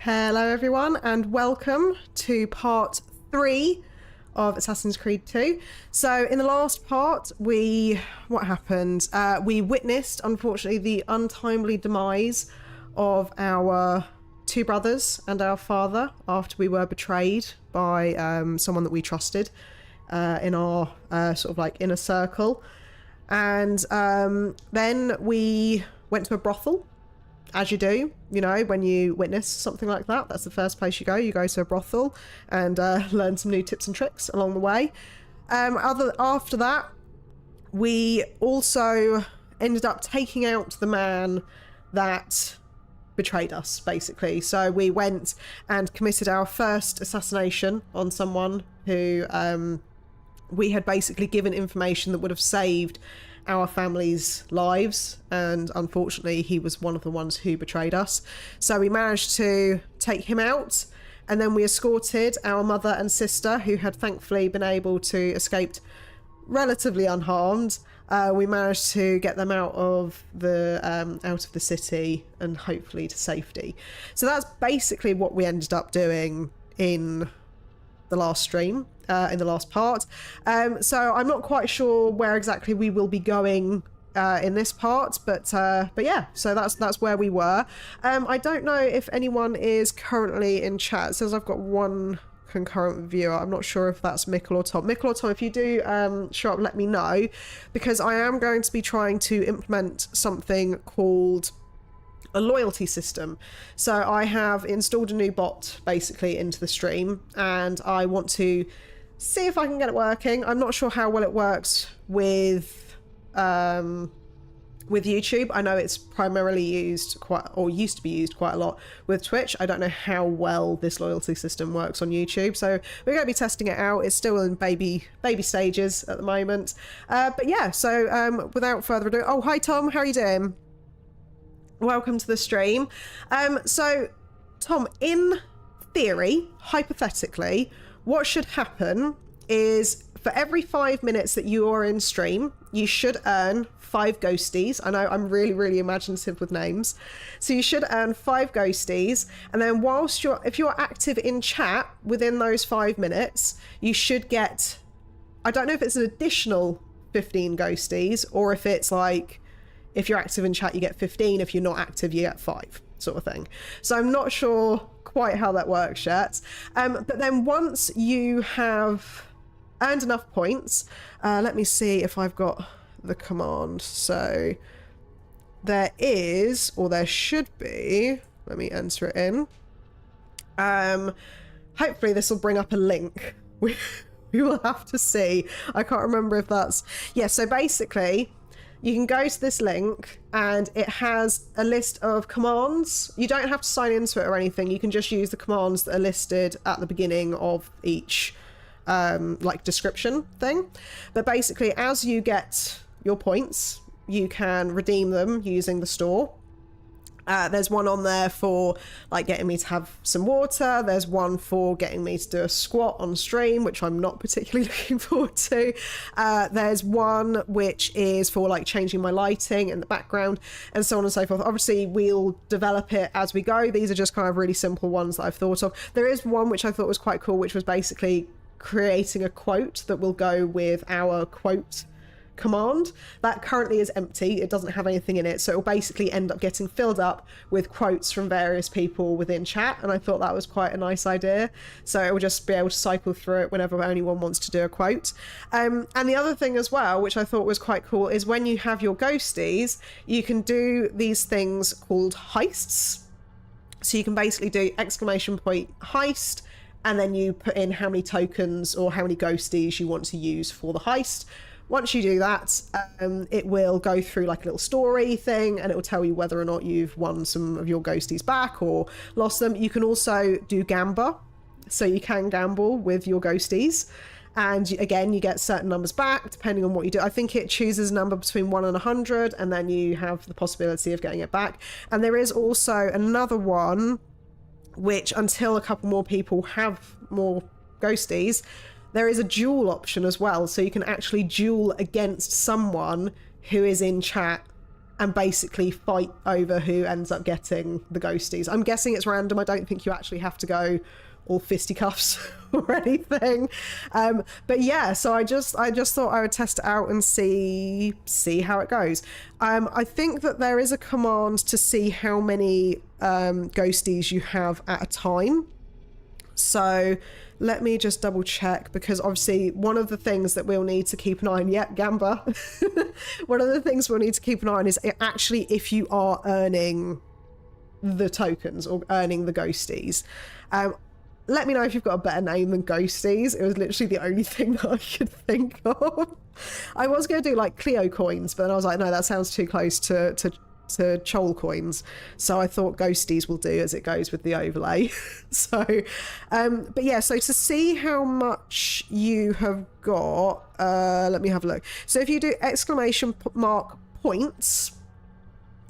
Hello everyone and welcome to part 3 of Assassin's Creed 2. So in the last part, what happened? We witnessed, unfortunately, the untimely demise of our two brothers and our father after we were betrayed by someone that we trusted in our sort of like inner circle. And then we went to a brothel. As you do, you know, when you witness something like that, that's the first place you go to a brothel and learn some new tips and tricks along the way. After that, we also ended up taking out the man that betrayed us, basically. So we went and committed our first assassination on someone who we had basically given information that would have saved our family's lives, and unfortunately he was one of the ones who betrayed us. So we managed to take him out, and then we escorted our mother and sister, who had thankfully been able to escape relatively unharmed. We managed to get them out of the city and hopefully to safety. So that's basically what we ended up doing in the last stream, in the last part. So I'm not quite sure where exactly we will be going in this part, but yeah, so that's where we were. I don't know if anyone is currently in chat. It says I've got one concurrent viewer. I'm not sure if that's Mikkel or Tom. Mikkel or Tom, if you do show up, let me know, because I am going to be trying to implement something called a loyalty system. So I have installed a new bot basically into the stream, and I want to see if I can get it working. I'm not sure how well it works with YouTube. I know it's primarily used used to be used quite a lot with Twitch. I don't know how well this loyalty system works on YouTube, so we're going to be testing it out. It's still in baby stages at the moment, but yeah, so without further ado, oh hi Tom, how are you doing? Welcome to the stream. So Tom, in theory, hypothetically, what should happen is for every 5 minutes that you are in stream, you should earn 5 ghosties. I know I'm really imaginative with names. So you should earn 5 ghosties, and then if you're active in chat within those 5 minutes, you should get, I don't know if it's an additional 15 ghosties, or if it's like, if you're active in chat, you get 15. If you're not active, you get 5, sort of thing. So I'm not sure quite how that works yet. But then once you have earned enough points, let me see if I've got the command. So there is, or there should be, let me enter it in. Hopefully this will bring up a link. We will have to see. I can't remember if that's, yeah, so basically, you can go to this link and it has a list of commands. You don't have to sign into it or anything. You can just use the commands that are listed at the beginning of each like description thing. But basically, as you get your points, you can redeem them using the store. There's one on there for like getting me to have some water. There's one for getting me to do a squat on stream, which I'm not particularly looking forward to. There's one which is for like changing my lighting and the background and so on and so forth. Obviously we'll develop it as we go. These are just kind of really simple ones that I've thought of. There is one which I thought was quite cool, which was basically creating a quote that will go with our quote command. That currently is empty. It doesn't have anything in it, so it'll basically end up getting filled up with quotes from various people within chat, and I thought that was quite a nice idea. So it will just be able to cycle through it whenever anyone wants to do a quote. And the other thing as well, which I thought was quite cool, is when you have your ghosties, you can do these things called heists. So you can basically do exclamation point heist, and then you put in how many tokens or how many ghosties you want to use for the heist. Once you do that, it will go through like a little story thing, and it will tell you whether or not you've won some of your ghosties back or lost them. You can also do gamba, so you can gamble with your ghosties, and again you get certain numbers back depending on what you do. I think it chooses a number between 1 and 100, and then you have the possibility of getting it back. And there is also another one which, until a couple more people have more ghosties, there is a duel option as well, so you can actually duel against someone who is in chat and basically fight over who ends up getting the ghosties. I'm guessing it's random. I don't think you actually have to go all fisticuffs or anything. But yeah, so I just thought I would test it out and see how it goes. I think that there is a command to see how many ghosties you have at a time. So let me just double check, because obviously one of the things that we'll need to keep an eye on, Gamba. One of the things we'll need to keep an eye on is actually if you are earning the tokens or earning the ghosties. Let me know if you've got a better name than ghosties. It was literally the only thing that I could think of. I was going to do like Clio coins, but then I was like, no, that sounds too close to Chol coins. So I thought ghosties will do as it goes with the overlay. So, but yeah, so to see how much you have got, let me have a look. So if you do exclamation mark points,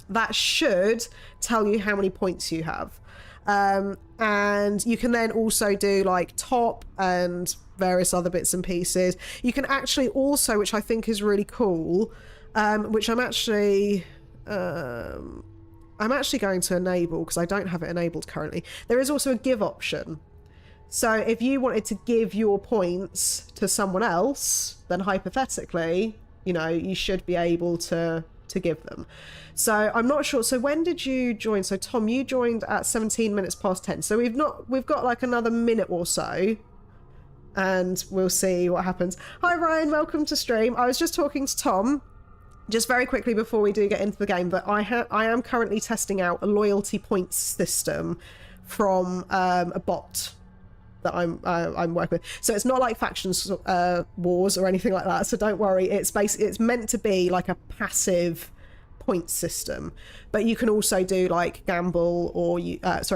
that should tell you how many points you have. And you can then also do like top and various other bits and pieces. You can actually also, which I think is really cool, which I'm actually going to enable because I don't have it enabled currently. There is also a give option. So if you wanted to give your points to someone else, then hypothetically, you know, you should be able to give them. So I'm not sure. So when did you join? So Tom, you joined at 17 minutes past 10. So we've got like another minute or so and we'll see what happens. Hi Ryan, welcome to stream. I was just talking to Tom just very quickly before we do get into the game that I am currently testing out a loyalty points system from a bot that I'm working with. So it's not like factions wars or anything like that. So don't worry. It's meant to be like a passive point system, but you can also do like gamble or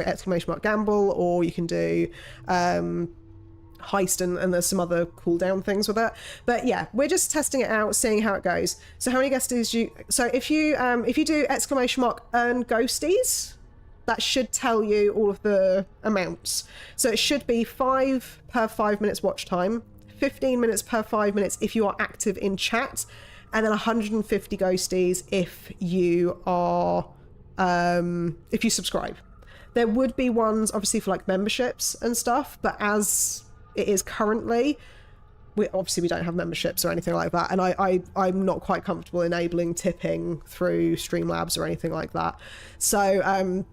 exclamation mark gamble, or you can do heist and there's some other cooldown things with it. But yeah, we're just testing it out, seeing how it goes. So how many ghosties so if you do exclamation mark earn ghosties, that should tell you all of the amounts. So it should be 5 per 5 minutes watch time, 15 minutes per 5 minutes if you are active in chat, and then 150 ghosties if you are if you subscribe. There would be ones obviously for like memberships and stuff, but as it is currently, we don't have memberships or anything like that, and I'm not quite comfortable enabling tipping through Streamlabs or anything like that. So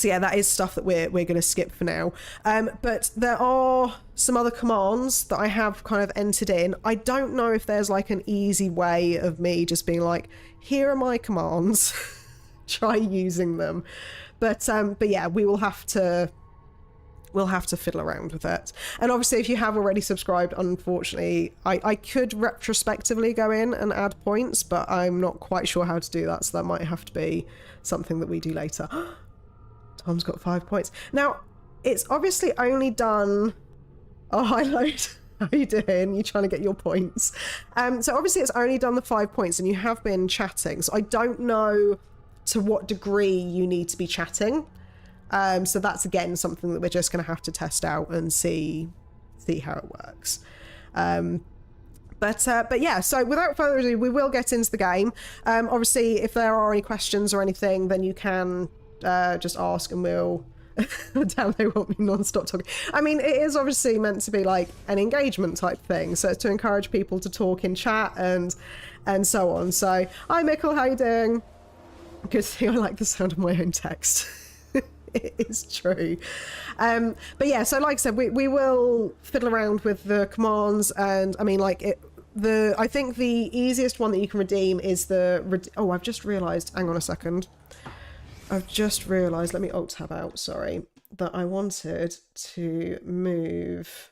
yeah, that is stuff that we're going to skip for now. But there are some other commands that I have kind of entered in. I don't know if there's like an easy way of me just being like, here are my commands, try using them. But yeah, we'll have to fiddle around with it. And obviously if you have already subscribed, unfortunately, I could retrospectively go in and add points, but I'm not quite sure how to do that. So that might have to be something that we do later. Tom's got 5 points. Now, it's obviously only done... Oh, hi, Load. How you doing? You trying to get your points? So obviously it's only done the 5 points and you have been chatting. So I don't know to what degree you need to be chatting. So that's, again, something that we're just going to have to test out and see how it works. But yeah, so without further ado, we will get into the game. Obviously, if there are any questions or anything, then you can... just ask and we'll damn, they want me non-stop talking. I mean, it is obviously meant to be like an engagement type thing, so it's to encourage people to talk in chat and so on. So hi Michael, how you doing? Good thing I like the sound of my own text. It is true. But yeah, so like I said, we will fiddle around with the commands, and I mean, like I think the easiest one that you can redeem is oh, I've just realized, hang on a second. I've just realised, let me alt tab out, sorry, that I wanted to move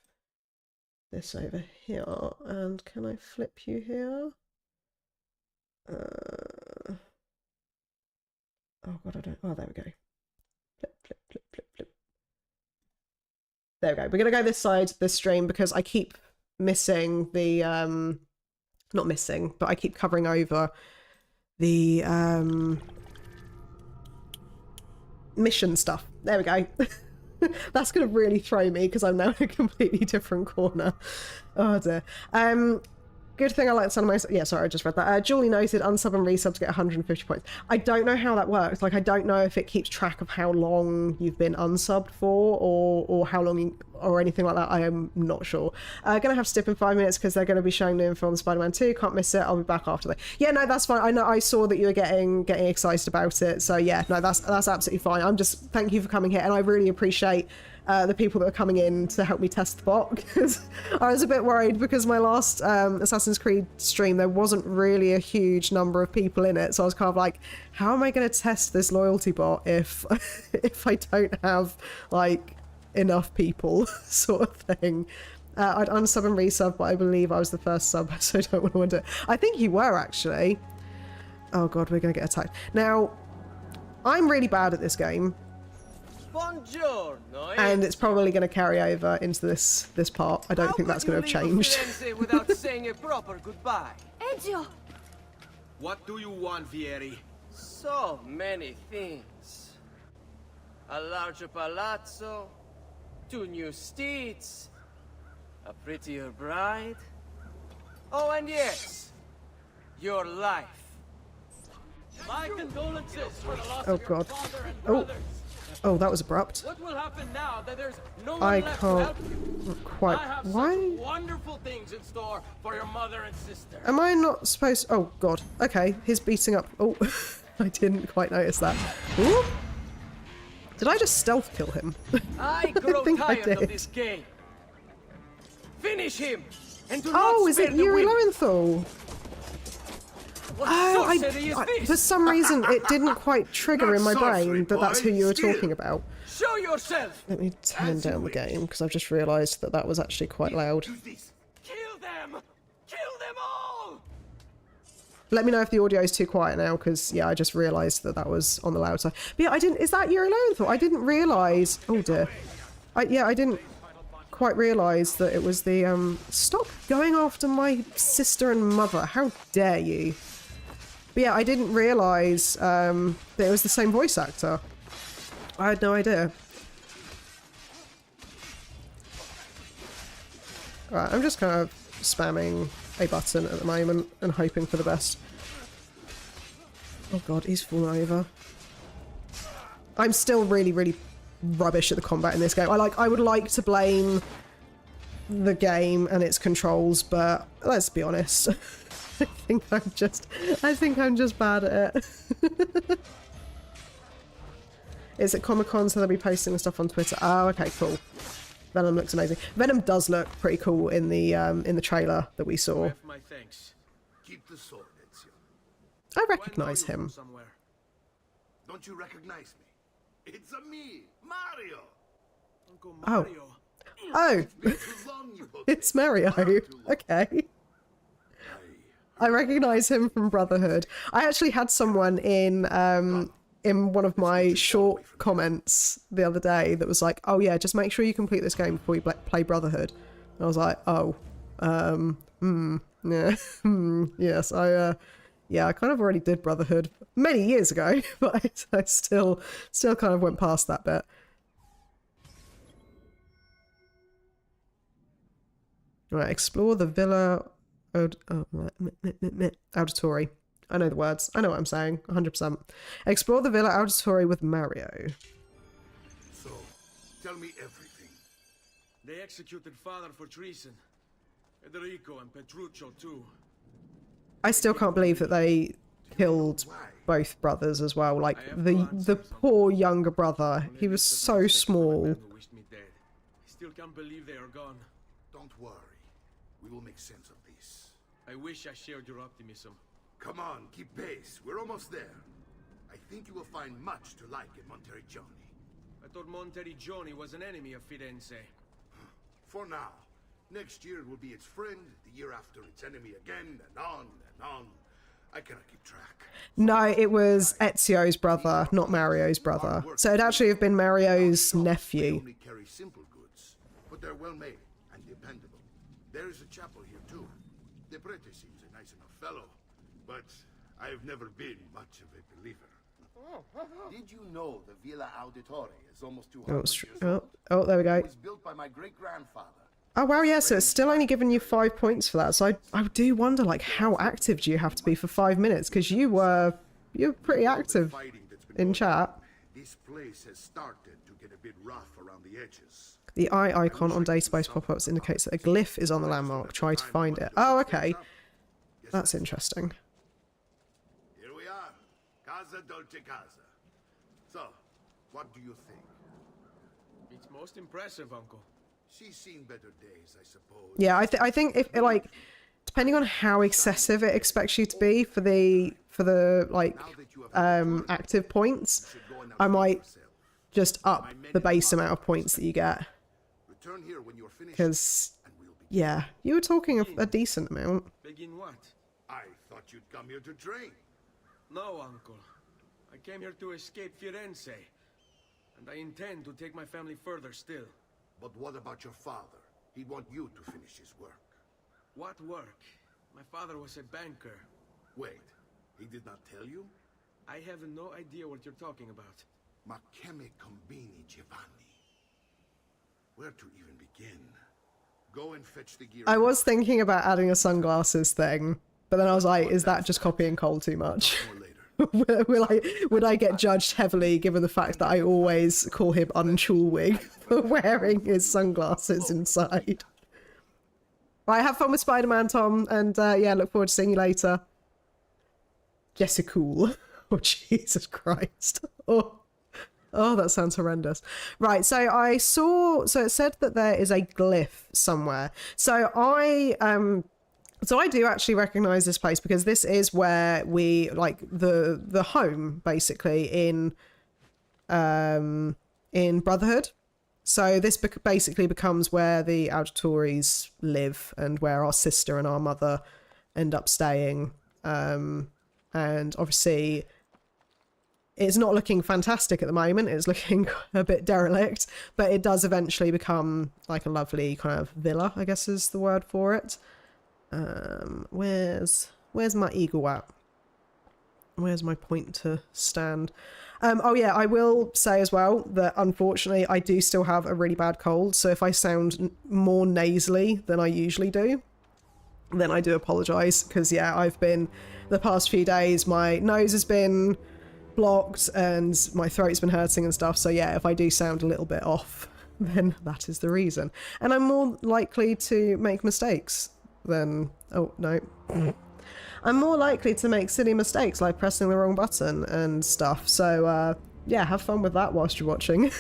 this over here. And can I flip you here? Oh God, I don't, oh, there we go. Flip, flip, flip, flip, flip. There we go. We're going to go this side, this stream, because I keep missing the, not missing, but I keep covering over the, mission stuff. There we go. That's going to really throw me because I'm now in a completely different corner. Oh dear. Good thing I like the sound of my... Yeah, sorry, I just read that. Julie noted unsub and resub to get 150 points. I don't know how that works. Like, I don't know if it keeps track of how long you've been unsubbed for or how long you, or anything like that. I am not sure. Gonna have to step in 5 minutes because they're going to be showing the info on Spider-Man 2. Can't miss it. I'll be back after that. Yeah, no, that's fine. I know I saw that you were getting excited about it. So yeah, no, that's absolutely fine. I'm just... Thank you for coming here, and I really appreciate the people that are coming in to help me test the bot, because I was a bit worried because my last Assassin's Creed stream, there wasn't really a huge number of people in it. So I was kind of like, how am I going to test this loyalty bot if if I don't have like enough people sort of thing. I'd unsub and resub, but I believe I was the first sub, so I don't want to wonder. I think you were actually. Oh god, we're going to get attacked. Now, I'm really bad at this game. And it's probably going to carry over into this part. I don't think that's going to have changed. Without saying a proper goodbye. Ezio! What do you want, Vieri? So many things. A larger palazzo, 2 new steeds, a prettier bride. Oh, and yes, your life. My condolences for the loss of your father and brothers. Oh, that was abrupt. What will happen now that there's no one I left can't quite. I have Why? such wonderful things in store for your mother and sister. Am I not supposed? Oh god. Okay, he's beating up. Oh, I didn't quite notice that. Ooh. Did I just stealth kill him? I grow think I tired of did. this game. Finish him, and do Oh, not is spare it the Yuri women. Lowenthal? What Oh, sorcery is this? for some reason it didn't quite trigger in my brain that that's who you were talking about. Show yourself. Let me turn down the game because I've just realised that that was actually quite loud. Kill them. Kill them all. Let me know if the audio is too quiet now, because yeah, I just realised that that was on the loud side. But yeah, I didn't. Is that Yuri Lowenthal? I didn't realise. Oh dear. I didn't quite realise that it was the. Stop going after my sister and mother. How dare you? But yeah, I didn't realise that it was the same voice actor. I had no idea. Right, I'm just kind of spamming a button at the moment and hoping for the best. Oh god, he's fallen over. I'm still really, really rubbish at the combat in this game. I would like to blame the game and its controls, but let's be honest. I think I'm just bad at it. Is it Comic-Con, so they'll be posting the stuff on Twitter? Oh, okay, cool. Venom looks amazing. Venom does look pretty cool in the trailer that we saw. My thanks. Keep the sword, Ezio. I recognise him. Don't you recognize me? It's a me, Mario. Uncle Oh. Mario. Oh, Been too long, you both. it's Mario. Okay. I recognise him from Brotherhood. I actually had someone in one of my short comments the other day that was like, oh yeah, just make sure you complete this game before you play Brotherhood. And I was like, oh, yeah, yes, I kind of already did Brotherhood many years ago, but I still kind of went past that bit. Right, explore the Villa Auditore. I know the words. I know what I'm saying. 100%. Explore the Villa Auditore with Mario. So, tell me everything. They executed father for treason. Federico and Petruccio too. I still can't believe that they killed both brothers as well. Like, the poor younger brother. He was so small. Who wished me dead. I still can't believe they are gone. Don't worry. We will make sense of this. I wish I shared your optimism. Come on, keep pace. We're almost there. I think you will find much to like in Monteriggioni. I thought Monteriggioni was an enemy of Firenze. For now. Next year it will be its friend, the year after its enemy again, and on and on. I cannot keep track. No, it was Ezio's brother, not Mario's brother. So it'd actually have been Mario's They nephew. only carry simple goods, but they're well made and dependable. There is a chapel here too. The prete seems a nice enough fellow, but I have never been much of a believer. Did you know the Villa Auditore is almost 200 Oh, years old? oh, there we go. It was built by my great-grandfather. Oh wow, yeah, so it's still only giving you 5 points for that. So I do wonder, like, how active do you have to be for 5 minutes? Because you're pretty active in chat. This place has started to get a bit rough around the edges. The eye icon on database pop-ups indicates that a glyph is on the landmark. Try to find it. Oh, okay. That's interesting. Here we are. Casa Dolce Casa. So, what do you think? It's most impressive, Uncle. She's seen better days, I suppose. Yeah, I think if like, depending on how excessive it expects you to be for the like active points, I might just up the base amount of points that you get. Return here when you're finished. Because yeah, you were talking a decent amount. Begin what? I thought you'd come here to train. No, Uncle. I came here to escape Firenze. And I intend to take my family further still. But what about your father? He'd want you to finish his work. What work? My father was a banker. Wait, he did not tell you? I have no idea what you're talking about. Ma che me combini, Giovanni? Where to even begin? Go and fetch the gear. I was thinking about adding a sunglasses thing, but then I was like, is that just copying Cole too much? Would I get judged heavily given the fact that I always call him Unchulwig for wearing his sunglasses inside? Right, have fun with Spider-Man, Tom, and yeah, look forward to seeing you later. Jessica Cool. Oh, Jesus Christ. Oh, that sounds horrendous. Right, so so it said that there is a glyph somewhere. So I do actually recognize this place because this is where we, like, the home, basically, in Brotherhood. So this basically becomes where the Auditores live and where our sister and our mother end up staying. And obviously, it's not looking fantastic at the moment. It's looking a bit derelict, but it does eventually become like a lovely kind of villa, I guess is the word for it. Where's my eagle at? Where's my pointer stand? Oh yeah, I will say as well that unfortunately I do still have a really bad cold, so if I sound more nasally than I usually do, then I do apologise, because yeah, I've been, the past few days, my nose has been blocked and my throat's been hurting and stuff, so yeah, if I do sound a little bit off, then that is the reason. And I'm more likely to make mistakes than, oh no, I'm more likely to make silly mistakes like pressing the wrong button and stuff, so yeah, have fun with that whilst you're watching.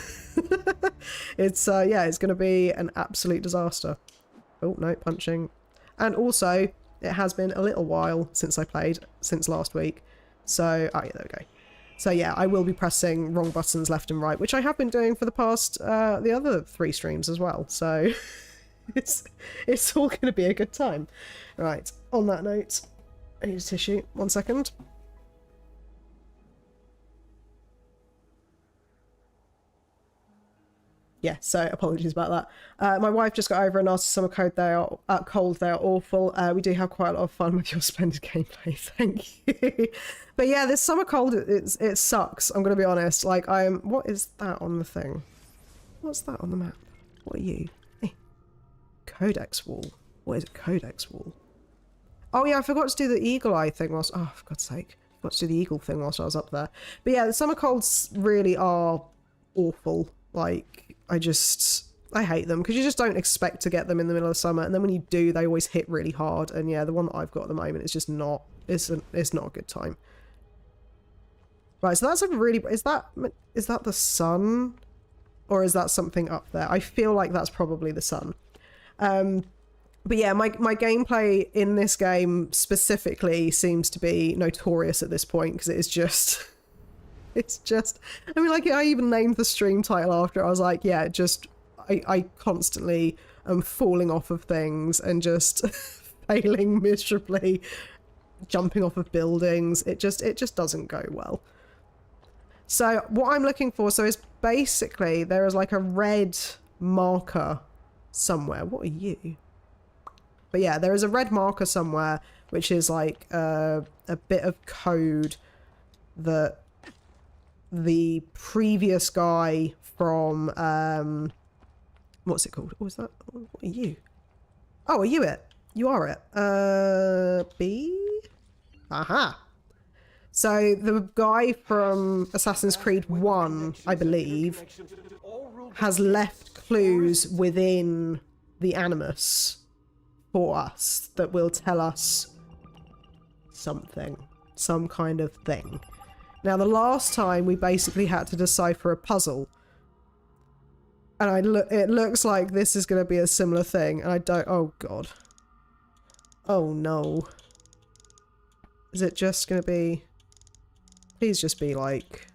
It's yeah, it's going to be an absolute disaster. Oh no, punching. And also, it has been a little while since I played, since last week, so oh yeah, there we go. So yeah, I will be pressing wrong buttons left and right, which I have been doing for the past the other 3 streams as well, so it's all going to be a good time. Right, on that note, I need a tissue. 1 second. Yeah, so apologies about that. My wife just got over a nasty summer cold. They are awful. We do have quite a lot of fun with your splendid gameplay. Thank you. But yeah, this summer cold, it sucks. I'm gonna be honest. Like, what is that on the thing? What's that on the map? What are you? Hey. Codex wall. What is a codex wall? Oh yeah, I forgot to do the eagle eye thing whilst, oh, for God's sake. I forgot to do the eagle thing whilst I was up there. But yeah, the summer colds really are awful. Like, I hate them because you just don't expect to get them in the middle of summer, and then when you do, they always hit really hard. And yeah, the one that I've got at the moment is just not, it's not a good time. Right, so that's a really, is that the sun? Or is that something up there? I feel like that's probably the sun. But yeah, my gameplay in this game specifically seems to be notorious at this point, because it is just... It's just, I mean, like, I even named the stream title after it. I was like, yeah, just, I constantly am falling off of things and just failing miserably, jumping off of buildings. It just doesn't go well. So what I'm looking for, so is basically, there is like a red marker somewhere. What are you? But yeah, there is a red marker somewhere, which is like a bit of code that the previous guy from what's it called? What was that? What are you? Oh, are you it? You are it. B? Aha. So the guy from Assassin's Creed 1, I believe, has left clues within the Animus for us that will tell us something. Some kind of thing. Now, the last time we basically had to decipher a puzzle. And it looks like this is going to be a similar thing. And I don't... Oh, God. Oh, no. Is it just going to be... Please just be, like,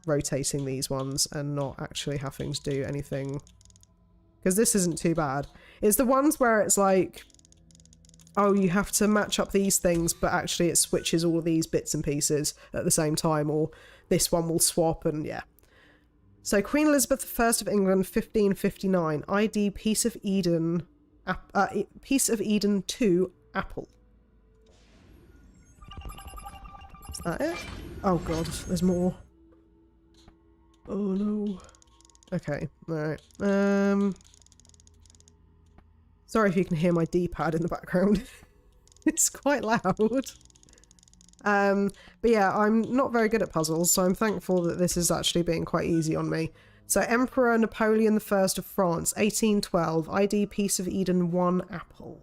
rotating these ones and not actually having to do anything. Because this isn't too bad. It's the ones where it's like... Oh, you have to match up these things, but actually it switches all of these bits and pieces at the same time. Or this one will swap and, yeah. So, Queen Elizabeth I of England, 1559. ID, Piece of Eden... Piece of Eden 2, Apple. Is that it? Oh god, there's more. Oh no. Okay, alright. Sorry if you can hear my D-pad in the background. It's quite loud. But yeah, I'm not very good at puzzles, so I'm thankful that this is actually being quite easy on me. So, Emperor Napoleon I of France, 1812. ID, Piece of Eden 1, Apple.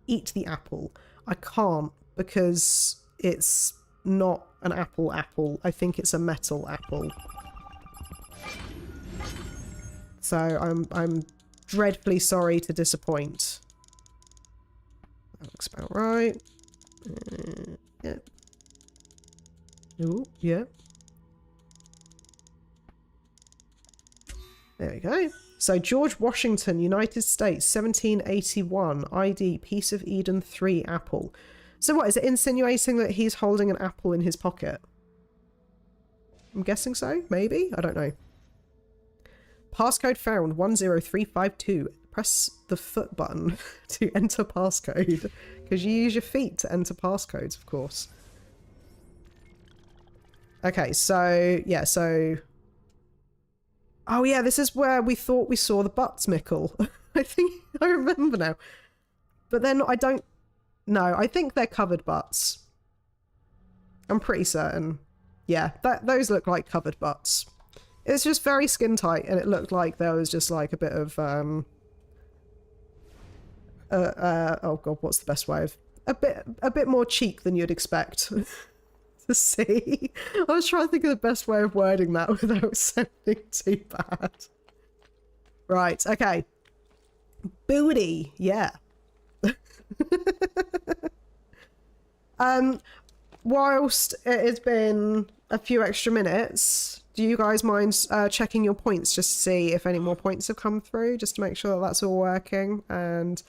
Eat the apple. I can't, because it's not an apple. I think it's a metal apple. So I'm dreadfully sorry to disappoint. That looks about right. Yeah. Ooh, yeah. There we go. So George Washington, United States, 1781. ID, Piece of Eden 3, Apple. So what, is it insinuating that he's holding an apple in his pocket? I'm guessing so, maybe? I don't know. Passcode found, 10352. Press the foot button to enter passcode. Because you use your feet to enter passcodes, of course. Okay, so, yeah, so... Oh yeah, this is where we thought we saw the butts, Mickle. I think I remember now. But then I don't... No, I think they're covered butts. I'm pretty certain. Yeah, those look like covered butts. It's just very skin tight, and it looked like there was just like a bit of oh god, what's the best way of a bit more cheek than you'd expect to see. I was trying to think of the best way of wording that without sounding too bad. Right, okay. Booty, yeah. Whilst it has been a few extra minutes, do you guys mind checking your points just to see if any more points have come through, just to make sure that that's all working? And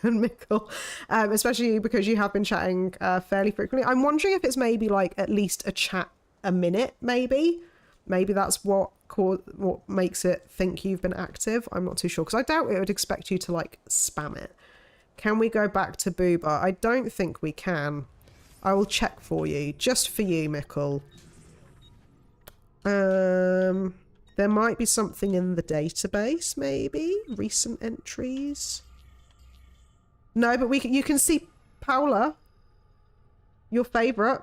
Mickle, especially because you have been chatting fairly frequently. I'm wondering if it's maybe like at least a chat a minute, maybe that's what makes it think you've been active. I'm not too sure, because I doubt it would expect you to like spam it. Can we go back to Booba? I don't think we can. I will check for you, just for you, Mickle. There might be something in the database, maybe? Recent entries? No, but you can see Paula, your favourite.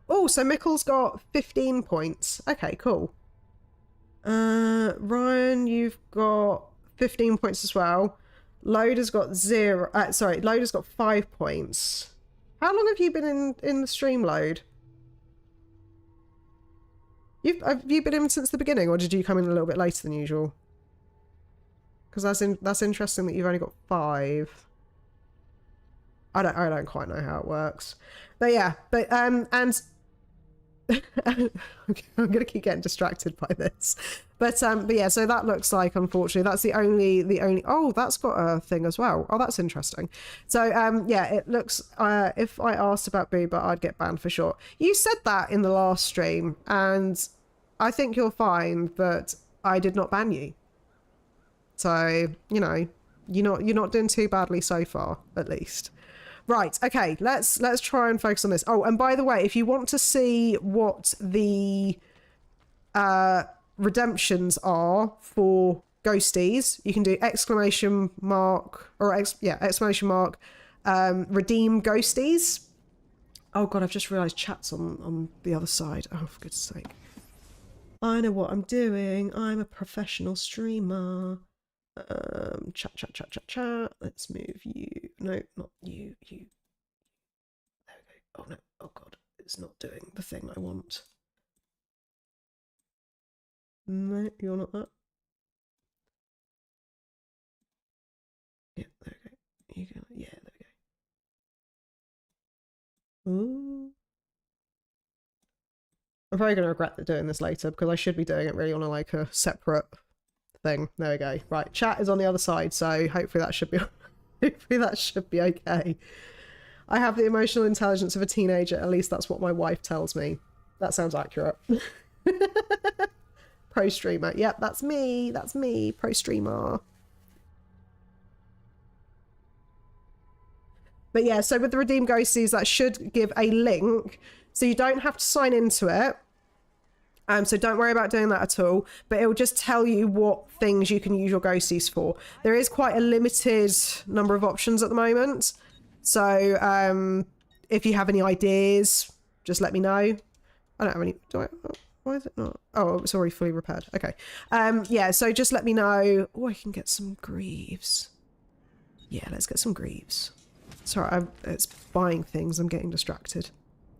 Oh, so Mickle's got 15 points. Okay, cool. Ryan, you've got 15 points as well. Loader's got 0. Sorry, Loader's got 5 points. How long have you been in the stream, Load? Have you been in since the beginning, or did you come in a little bit later than usual? Because that's interesting that you've only got 5. I don't quite know how it works, but yeah. But and I'm gonna keep getting distracted by this, but yeah. So that looks like, unfortunately, that's the only. Oh, that's got a thing as well. Oh, that's interesting. So yeah, it looks. If I asked about Booba, I'd get banned for sure. You said that in the last stream, and I think you'll find that I did not ban you. So you know, you're not doing too badly so far, at least. Right, okay, let's try and focus on this. Oh, and by the way, if you want to see what the redemptions are for ghosties, you can do exclamation mark or exclamation mark redeem ghosties. Oh god, I've just realised chat's on the other side. Oh, for goodness sake. I know what I'm doing. I'm a professional streamer. Chat. Let's move you. No, not you. You. There we go. Oh no. Oh god, it's not doing the thing I want. No, you're not that. Yeah, there we go. You go. Yeah, there we go. Ooh. I'm probably going to regret doing this later because I should be doing it really on a separate thing. There we go. Right, chat is on the other side, so hopefully that should be okay. I have the emotional intelligence of a teenager. At least that's what my wife tells me. That sounds accurate. Pro streamer. Yep, that's me. That's me. Pro streamer. But yeah, so with the redeem ghosties, that should give a link. So you don't have to sign into it. So don't worry about doing that at all. But it will just tell you what things you can use your ghosties for. There is quite a limited number of options at the moment. So if you have any ideas, just let me know. I don't have any. Do I? Oh, why is it not? Oh, it's already fully repaired. Okay. Yeah, so just let me know. Oh, I can get some greaves. Yeah, let's get some greaves. Sorry, it's buying things. I'm getting distracted.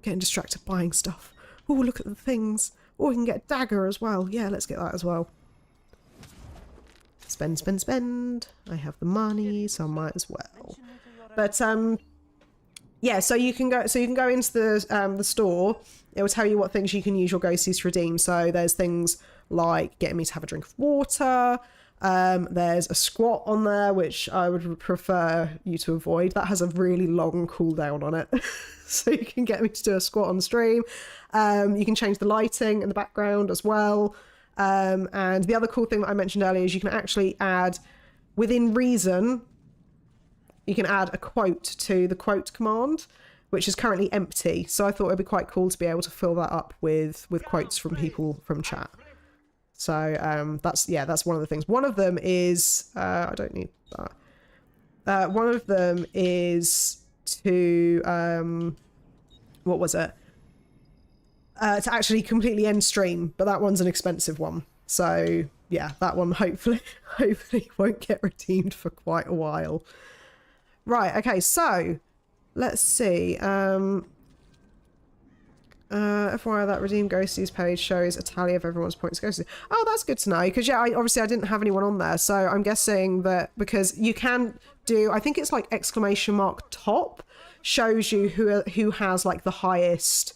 Getting distracted buying stuff. Oh, look at the things. Oh, we can get a dagger as well. Yeah, let's get that as well. Spend. I have the money, so I might as well. But yeah, so you can go into the store. It will tell you what things you can use your ghosties to redeem. So there's things like getting me to have a drink of water. There's a squat on there, which I would prefer you to avoid. That has a really long cooldown on it. So you can get me to do a squat on stream. You can change the lighting in the background as well. And the other cool thing that I mentioned earlier is you can actually add, within reason, you can add a quote to the quote command, which is currently empty. So I thought it'd be quite cool to be able to fill that up with quotes from people from chat. So that's one of the things. One of them is I don't need that. One of them is to what was it? To actually completely end stream, but that one's an expensive one. So yeah, that one hopefully won't get redeemed for quite a while. Right, okay, so let's see. FYI, that redeem ghosties page shows a tally of everyone's points ghosted. Oh, that's good to know, because yeah, obviously I didn't have anyone on there, so I'm guessing that because you can do, I think it's like exclamation mark top shows you who has like the highest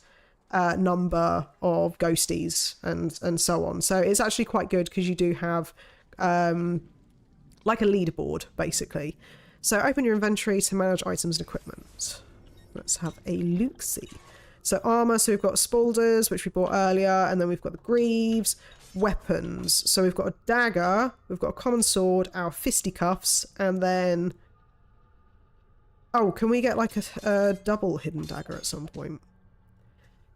number of ghosties and so on. So it's actually quite good because you do have like a leaderboard basically. So open your inventory to manage items and equipment. Let's have a look-see. So armor, so we've got spaulders, which we bought earlier, and then we've got the greaves. Weapons, so we've got a dagger, we've got a common sword, our fisticuffs, and then... Oh, can we get like a double hidden dagger at some point?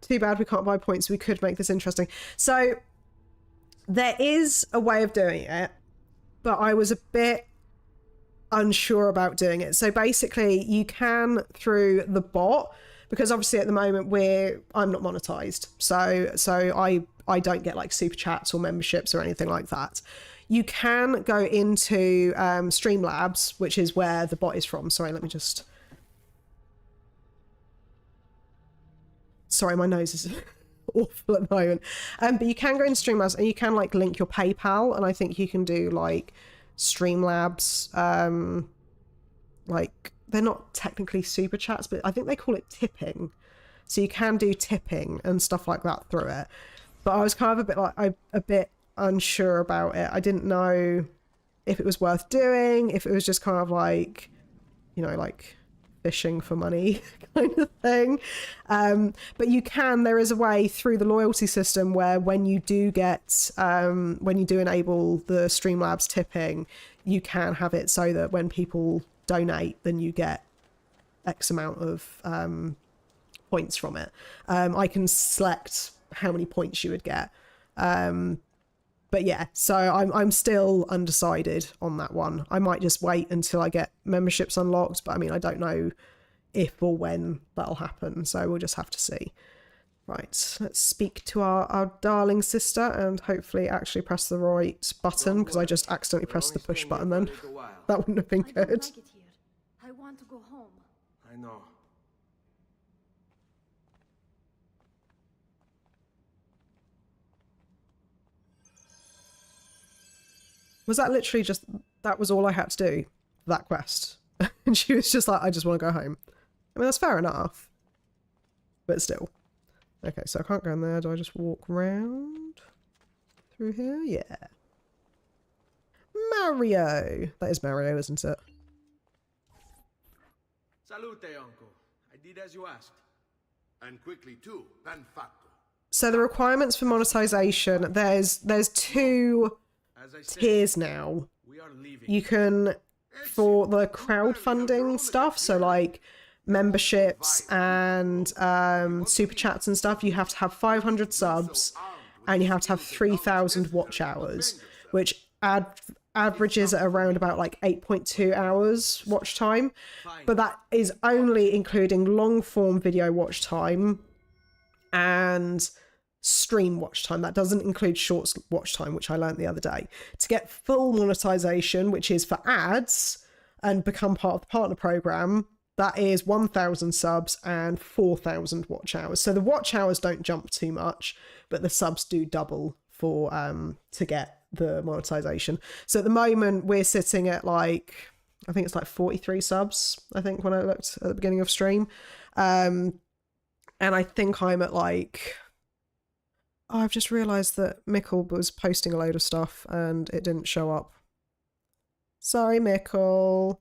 Too bad we can't buy points. We could make this interesting. So there is a way of doing it, but I was a bit unsure about doing it. So basically you can, through the bot, because obviously at the moment I'm not monetized, so I don't get like super chats or memberships or anything like that. You can go into Streamlabs, which is where the bot is from. Sorry, let me just... Sorry, my nose is awful at the moment. But you can go into Streamlabs and you can like link your PayPal, and I think you can do like Streamlabs, like they're not technically super chats, but I think they call it tipping. So you can do tipping and stuff like that through it. But I was kind of a bit unsure about it. I didn't know if it was worth doing, if it was just kind of like, you know, like fishing for money kind of thing. But you can, there is a way through the loyalty system where when you do get, when you do enable the Streamlabs tipping, you can have it so that when people donate, then you get X amount of points from it. I can select how many points you would get. But yeah, so I'm still undecided on that one. I might just wait until I get memberships unlocked, but I mean, I don't know if or when that'll happen, so we'll just have to see. Right, let's speak to our darling sister and hopefully actually press the right button, because I just accidentally pressed the push button then. That wouldn't have been I don't good. like it here. I want to go home. I know. Was that literally just, that was all I had to do, that quest? And she was just like, I just want to go home. I mean, that's fair enough. But still. Okay, so I can't go in there. Do I just walk around through here? Yeah. Mario! That is Mario, isn't it? Salute, uncle. I did as you asked. And quickly too, ben fatto. So the requirements for monetization, there's two As I said, tiers now. we are leaving. You can, for the crowdfunding stuff, so like memberships and super chats and stuff, you have to have 500 subs and you have to have 3,000 watch hours, which averages at around about like 8.2 hours watch time. But that is only including long form video watch time and stream watch time. That doesn't include short watch time, which I learned the other day. To get full monetization, which is for ads and become part of the partner program, that is 1,000 subs and 4,000 watch hours. So the watch hours don't jump too much, but the subs do double for to get the monetization. So at the moment we're sitting at like, I think it's like 43 subs, I think, when I looked at the beginning of stream. And I think I'm at like, oh, I've just realised that Mickle was posting a load of stuff and it didn't show up. Sorry, Mickle.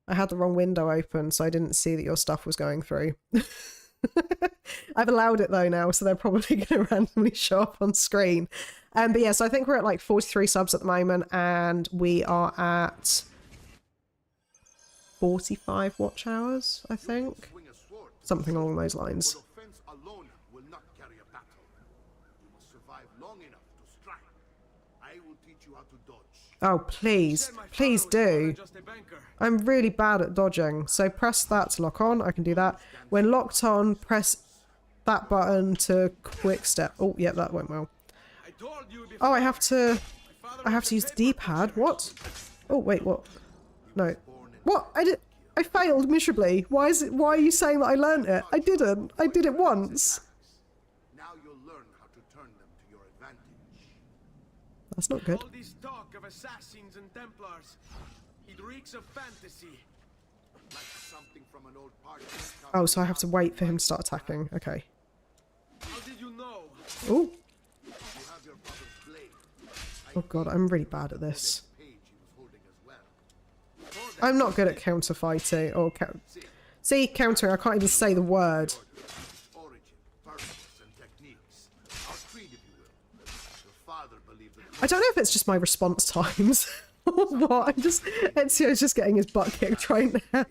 I had the wrong window open, so I didn't see that your stuff was going through. I've allowed it though now, so they're probably going to randomly show up on screen. But yeah, so I think we're at like 43 subs at the moment, and we are at 45 watch hours, I think. Something along those lines. Offense alone will not carry a battle. You must survive long enough to strike. I will teach you how to dodge. Oh, please. Please do. Just a banker. I'm really bad at dodging, so press that to lock on. I can do that. When locked on, press that button to quick step. Oh, yeah, that went well. I told you before. Oh, I have to use the D-pad. What? Oh, wait, what? No. What? I failed miserably. Why are you saying that I learned it? I didn't. I did it once. Now you'll learn how to turn them to your advantage. That's not good. All this talk of assassins and Templars, it reeks of fantasy. Like something from an old party. Oh, so I have to wait for him to start attacking. Okay. How did you know? Oh. You have your father's blade. Oh god, I'm really bad at this. Page he was holding as well. I'm not good at counter fighting or see, countering. I can't even say the word. Origin, purpose, and techniques. Our creed, if you will. Your father believed that I don't know if it's just my response times or what. Ezio's just getting his butt kicked right now.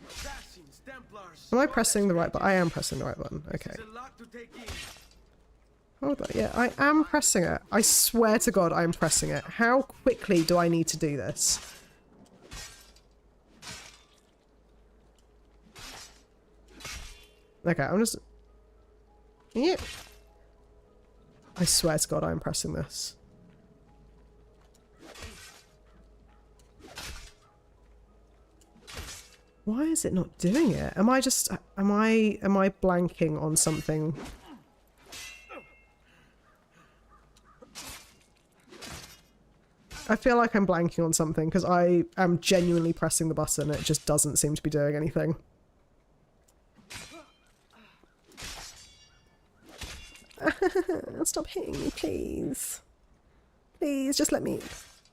Assassins, Templars. Am I pressing the right button? I am pressing the right button. Okay. There's a lot to take in. Hold on. Yeah, I am pressing it. I swear to God, I'm pressing it. How quickly do I need to do this? Okay, I'm just... Yep. I swear to God, I'm pressing this. Why is it not doing it? Am I just... Am I blanking on something? I feel like I'm blanking on something because I am genuinely pressing the button. It just doesn't seem to be doing anything. Stop hitting me, please. Please, just let me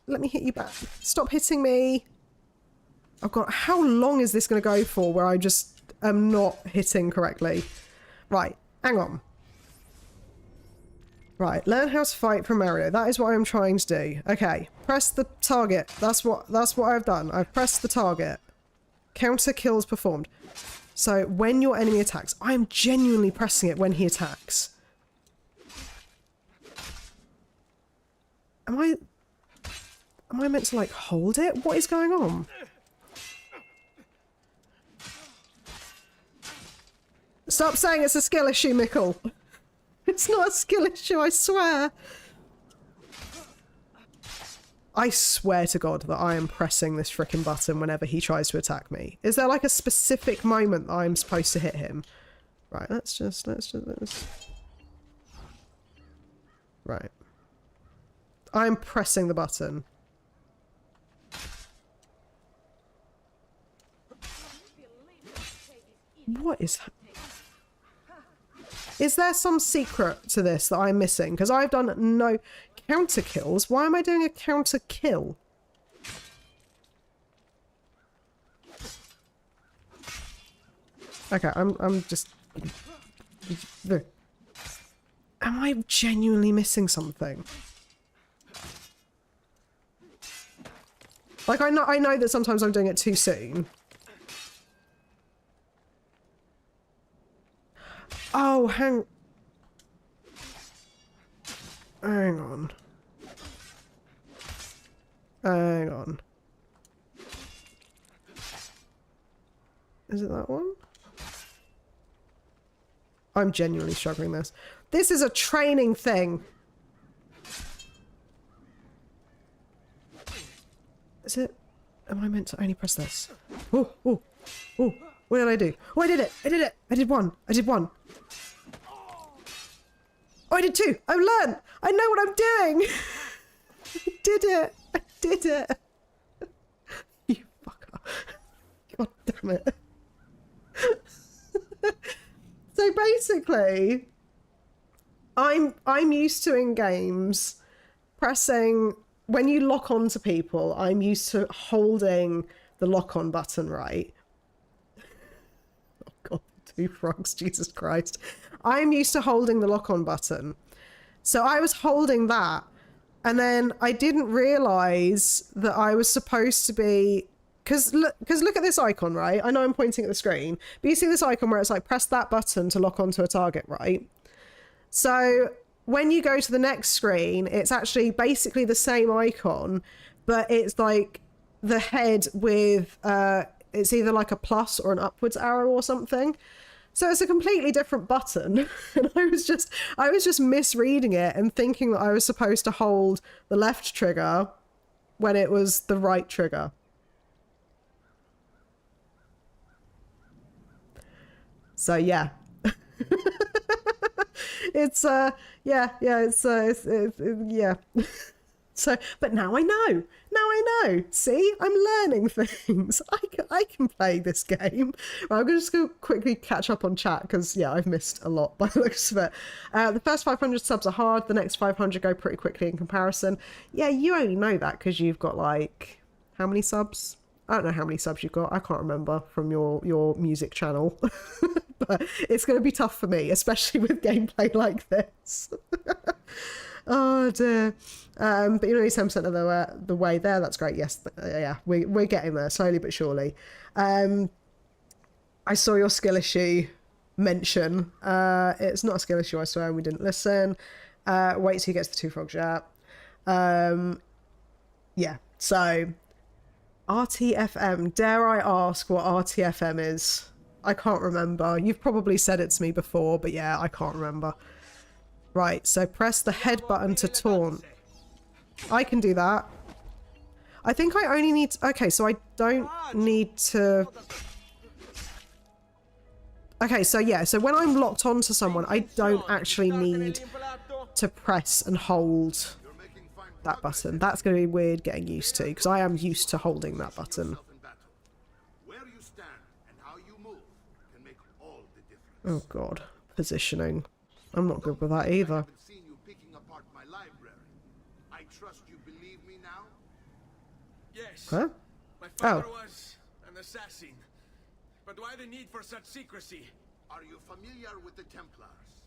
hit you back. Stop hitting me. Oh god, how long is this going to go for where I just am not hitting correctly? Right, hang on. Right, learn how to fight from Mario. That is what I'm trying to do. Okay, press the target. That's what I've done. I've pressed the target. Counter kills performed. So when your enemy attacks, I am genuinely pressing it when he attacks. Am I meant to, like, hold it? What is going on? Stop saying it's a skill issue, Mickle. It's not a skill issue, I swear. I swear to God that I am pressing this frickin' button whenever he tries to attack me. Is there like a specific moment that I'm supposed to hit him? Right, let's just. Right. I'm pressing the button. What is that? Is there some secret to this that I'm missing? Because I've done no counter kills. Why am I doing a counter kill? Okay, I'm just... Am I genuinely missing something? Like, I know that sometimes I'm doing it too soon. Oh, hang on. Hang on. Is it that one? I'm genuinely struggling this. This is a training thing. Is it? Am I meant to only press this? Oh, oh, oh. What did I do? Oh, I did it. I did it. I did one. I did one. Oh, I did two. I've learned. I know what I'm doing. I did it. I did it. You fucker. God damn it. So basically, I'm used to in games pressing, when you lock on to people, I'm used to holding the lock on button, right? Oh God, two frogs, Jesus Christ. I'm used to holding the lock on button. So I was holding that, and then I didn't realize that I was supposed to be, because look at this icon, right? I know I'm pointing at the screen, but you see this icon where it's like, press that button to lock onto a target, right? So when you go to the next screen, it's actually basically the same icon, but it's like the head with, it's either like a plus or an upwards arrow or something. So it's a completely different button. And I was just misreading it and thinking that I was supposed to hold the left trigger when it was the right trigger. So yeah. It's yeah. So, but now I know. Now I know. See, I'm learning things. I can play this game. Right, I'm just going to quickly catch up on chat because, yeah, I've missed a lot by the looks of it. The first 500 subs are hard. The next 500 go pretty quickly in comparison. Yeah, you only know that because you've got, like, how many subs? I don't know how many subs you've got. I can't remember from your music channel. But it's going to be tough for me, especially with gameplay like this. Oh dear. But you're only 10% of the way there. That's great. Yes, yeah, we're getting there slowly but surely. I saw your skill issue mention. It's not a skill issue, I swear. We didn't listen. Wait till he gets the two frogs out. Yeah. So RTFM. Dare I ask what RTFM is? I can't remember. You've probably said it to me before, but yeah, I can't remember. Right, so press the head button to taunt. I can do that. I think I only need to... Okay, so I don't need to... Okay, so yeah, so when I'm locked onto someone, I don't actually need to press and hold that button. That's going to be weird getting used to, because I am used to holding that button. Oh god, positioning. I'm not good with that either. I trust you believe me now? Yes. Huh? My father was an assassin. But why the need for such secrecy? Are you familiar with the Templars?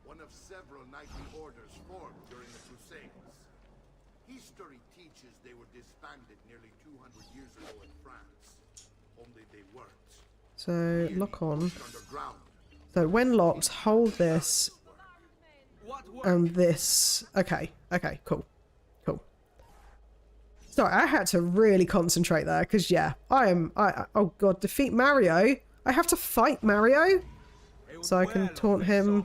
One of several knightly orders formed during the Crusades. History teaches they were disbanded nearly 200 years ago in France. Only they weren't. So, lock on. Underground. So when locked, hold this and this. Okay, okay, cool. Sorry, I had to really concentrate there because, yeah, oh god, defeat Mario. I have to fight Mario so I can taunt him.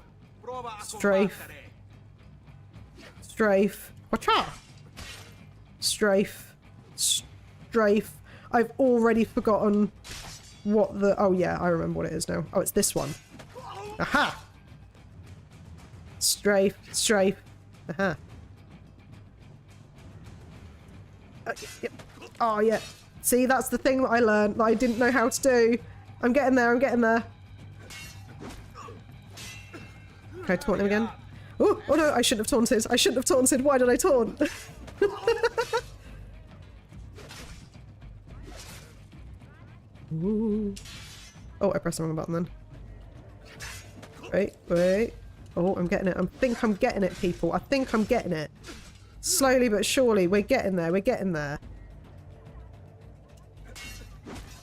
Strafe. Strafe. Whatcha? Strafe. Strafe. I've already forgotten what the... Oh, yeah, I remember what it is now. Oh, it's this one. Aha! Strafe. Strafe. Aha. Yep. Oh, yeah. See, that's the thing that I learned that I didn't know how to do. I'm getting there, I'm getting there. Okay, taunt him again. Oh, oh no, I shouldn't have taunted. I shouldn't have taunted. Why did I taunt? Ooh. Oh, I pressed the wrong button then. Wait, wait. Oh, I'm getting it. I think I'm getting it, people. I think I'm getting it. Slowly but surely, we're getting there. We're getting there.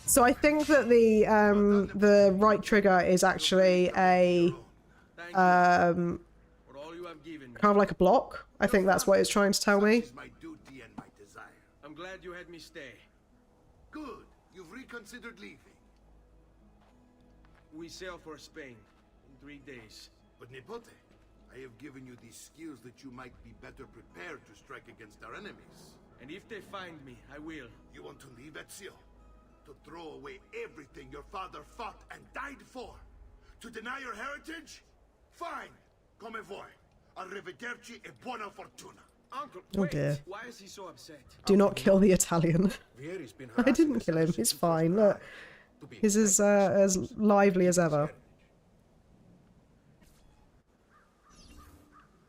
So I think that the right trigger is actually a kind of like a block. I think that's what it's trying to tell me. I'm glad you had me stay. Good. You've reconsidered leaving. We sail for Spain in 3 days. But Nipote, I have given you these skills that you might be better prepared to strike against our enemies. And if they find me, I will. You want to leave Ezio? To throw away everything your father fought and died for? To deny your heritage? Fine. Come voi. Arrivederci e buona fortuna. Uncle, Oh wait. dear. Why is he so upset? Do not kill the Italian. Vieri's been I didn't kill him. He's fine. Look, he's as lively as ever.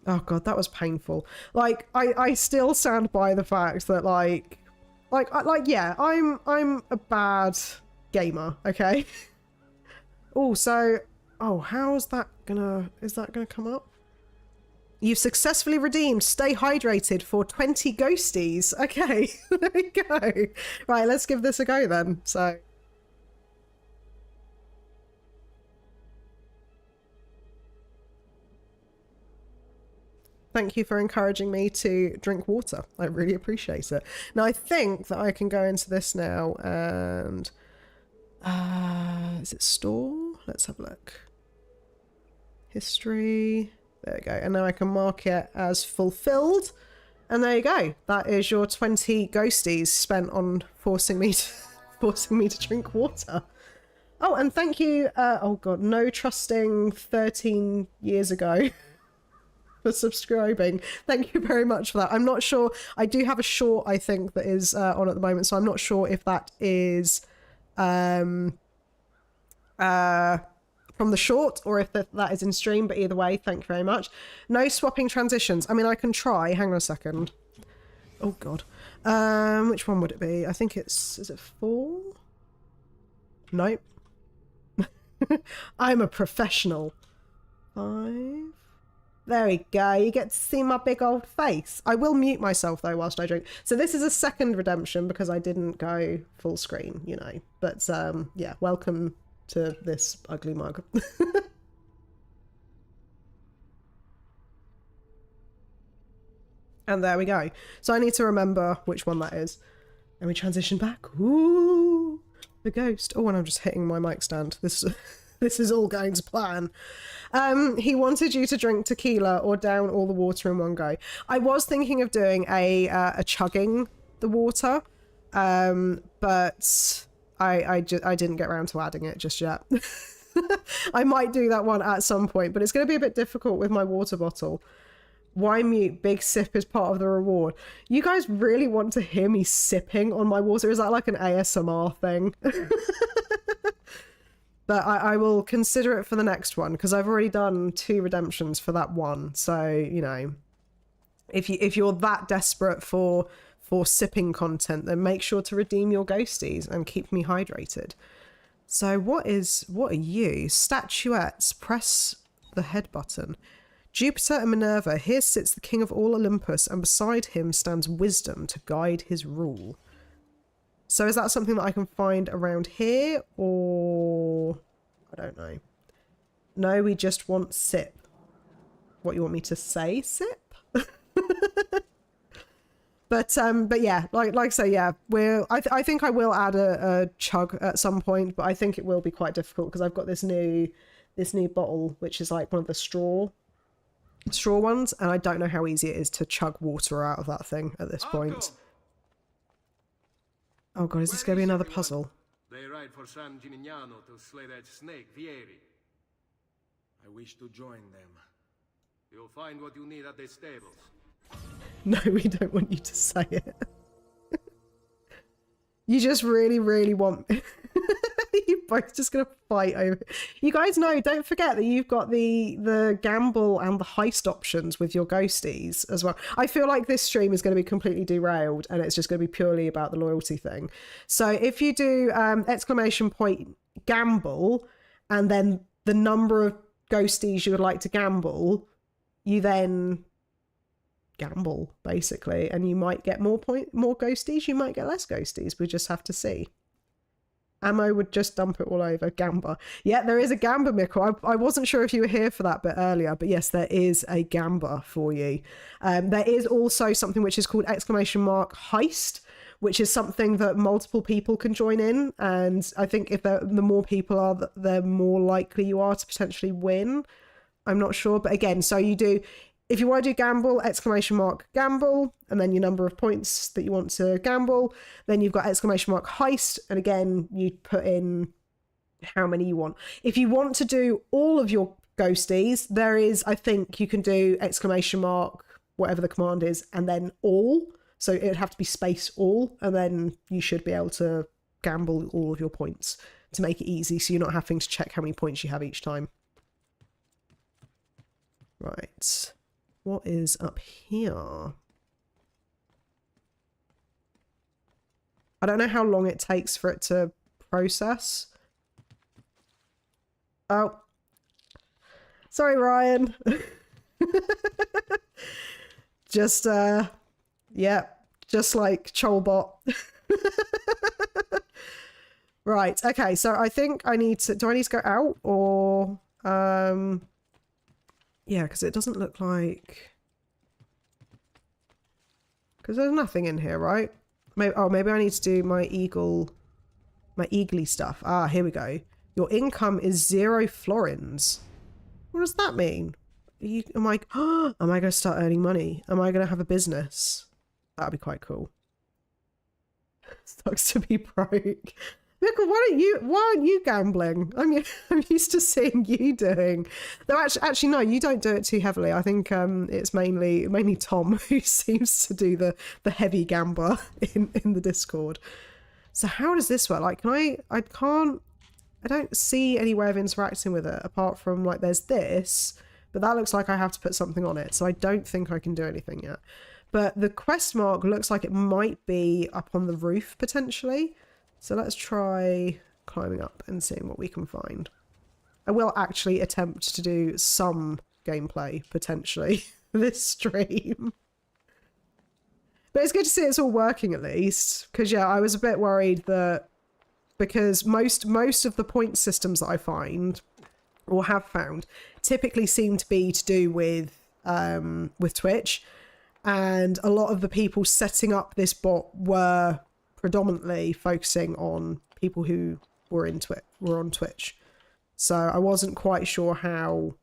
Oh god, that was painful. Like, I still stand by the fact that yeah, I'm a bad gamer, okay? Oh, so how's that gonna... Is that gonna come up? You've successfully redeemed Stay Hydrated for 20 ghosties. Okay, there we go. Right, let's give this a go then. So... Thank you for encouraging me to drink water. I really appreciate it. Now, I think that I can go into this now and... is it store? Let's have a look. History. There we go. And now I can mark it as fulfilled. And there you go. That is your 20 ghosties spent on forcing me to drink water. Oh, and thank you. Oh god, no trusting 13 years ago. For subscribing. Thank you very much for that. I'm not sure. I do have a short, I think, that is on at the moment, so I'm not sure if that is from the short or if that is in stream, but either way, thank you very much. No swapping transitions. I mean, I can try. Hang on a second. Oh, God. Which one would it be? I think it's... Is it 4? Nope. I'm a professional. 5... There we go. You get to see my big old face. I will mute myself, though, whilst I drink. So this is a second redemption because I didn't go full screen, you know. But, yeah, welcome to this ugly mug. And there we go. So I need to remember which one that is. And we transition back. Ooh, the ghost. Oh, and I'm just hitting my mic stand. This is all going to plan. He wanted you to drink tequila or down all the water in one go. I was thinking of doing a chugging the water, but I didn't get around to adding it just yet. I might do that one at some point, but it's going to be a bit difficult with my water bottle. Why mute? Big sip is part of the reward. You guys really want to hear me sipping on my water? Is that like an ASMR thing? But I will consider it for the next one because I've already done 2 redemptions for that one. So, you know, if you're that desperate for sipping content, then make sure to redeem your ghosties and keep me hydrated. So what are you? Statuettes. Press the head button. Jupiter and Minerva. Here sits the king of all Olympus, and beside him stands wisdom to guide his rule. So is that something that I can find around here, or... I don't know. No, we just want sip. What, you want me to say sip? But yeah, like I say, yeah, I think I will add a chug at some point, but I think it will be quite difficult because I've got this new bottle, which is like one of the straw ones, and I don't know how easy it is to chug water out of that thing at this point. Oh god, is this going to be another puzzle? They ride for San Gimignano to slay that snake, Vieri. I wish to join them. You'll find what you need at the stables. No, we don't want you to say it. You just really, really want... You're both just going to fight over... You guys know, don't forget that you've got the gamble and the heist options with your ghosties as well. I feel like this stream is going to be completely derailed and it's just going to be purely about the loyalty thing. So if you do exclamation point gamble and then the number of ghosties you would like to gamble, you then gamble basically, and you might get more ghosties, you might get less ghosties. We just have to see. Ammo would just dump it all over. Gamba. Yeah, there is a gamba, Mikkel. I wasn't sure if you were here for that bit earlier, but yes, there is a gamba for you. There is also something which is called exclamation mark heist, which is something that multiple people can join in, and I think if the more people are, the more likely you are to potentially win. I'm not sure, but again, so you do, if you want to do gamble, exclamation mark gamble, and then your number of points that you want to gamble, then you've got exclamation mark heist, and again, you put in how many you want. If you want to do all of your ghosties, there is, I think you can do exclamation mark, whatever the command is, and then all. So it'd have to be space all, and then you should be able to gamble all of your points to make it easy, so you're not having to check how many points you have each time. Right. What is up here? I don't know how long it takes for it to process. Oh. Sorry, Ryan. Just, yeah, just like Cholbot. Right, okay, so I think I need to... Do I need to go out, or... Yeah, because it doesn't look like... Because there's nothing in here, right? Maybe, oh, maybe I need to do my eagly stuff. Ah, here we go. Your income is 0 florins. What does that mean? Am I going to start earning money? Am I going to have a business? That'd be quite cool. Sucks to be broke. Mikkel, why aren't you gambling? I'm used to seeing you doing. Though actually no, you don't do it too heavily. I think it's mainly Tom who seems to do the heavy gambler in the Discord. So how does this work? Like, I don't see any way of interacting with it apart from like there's this, but that looks like I have to put something on it. So I don't think I can do anything yet. But the quest mark looks like it might be up on the roof potentially. So let's try climbing up and seeing what we can find. I will actually attempt to do some gameplay, potentially, this stream. But it's good to see it's all working at least. Because, yeah, I was a bit worried that... Because most of the point systems that I find, or have found, typically seem to be to do with Twitch. And a lot of the people setting up this bot were... predominantly focusing on people who were on Twitch, so I wasn't quite sure how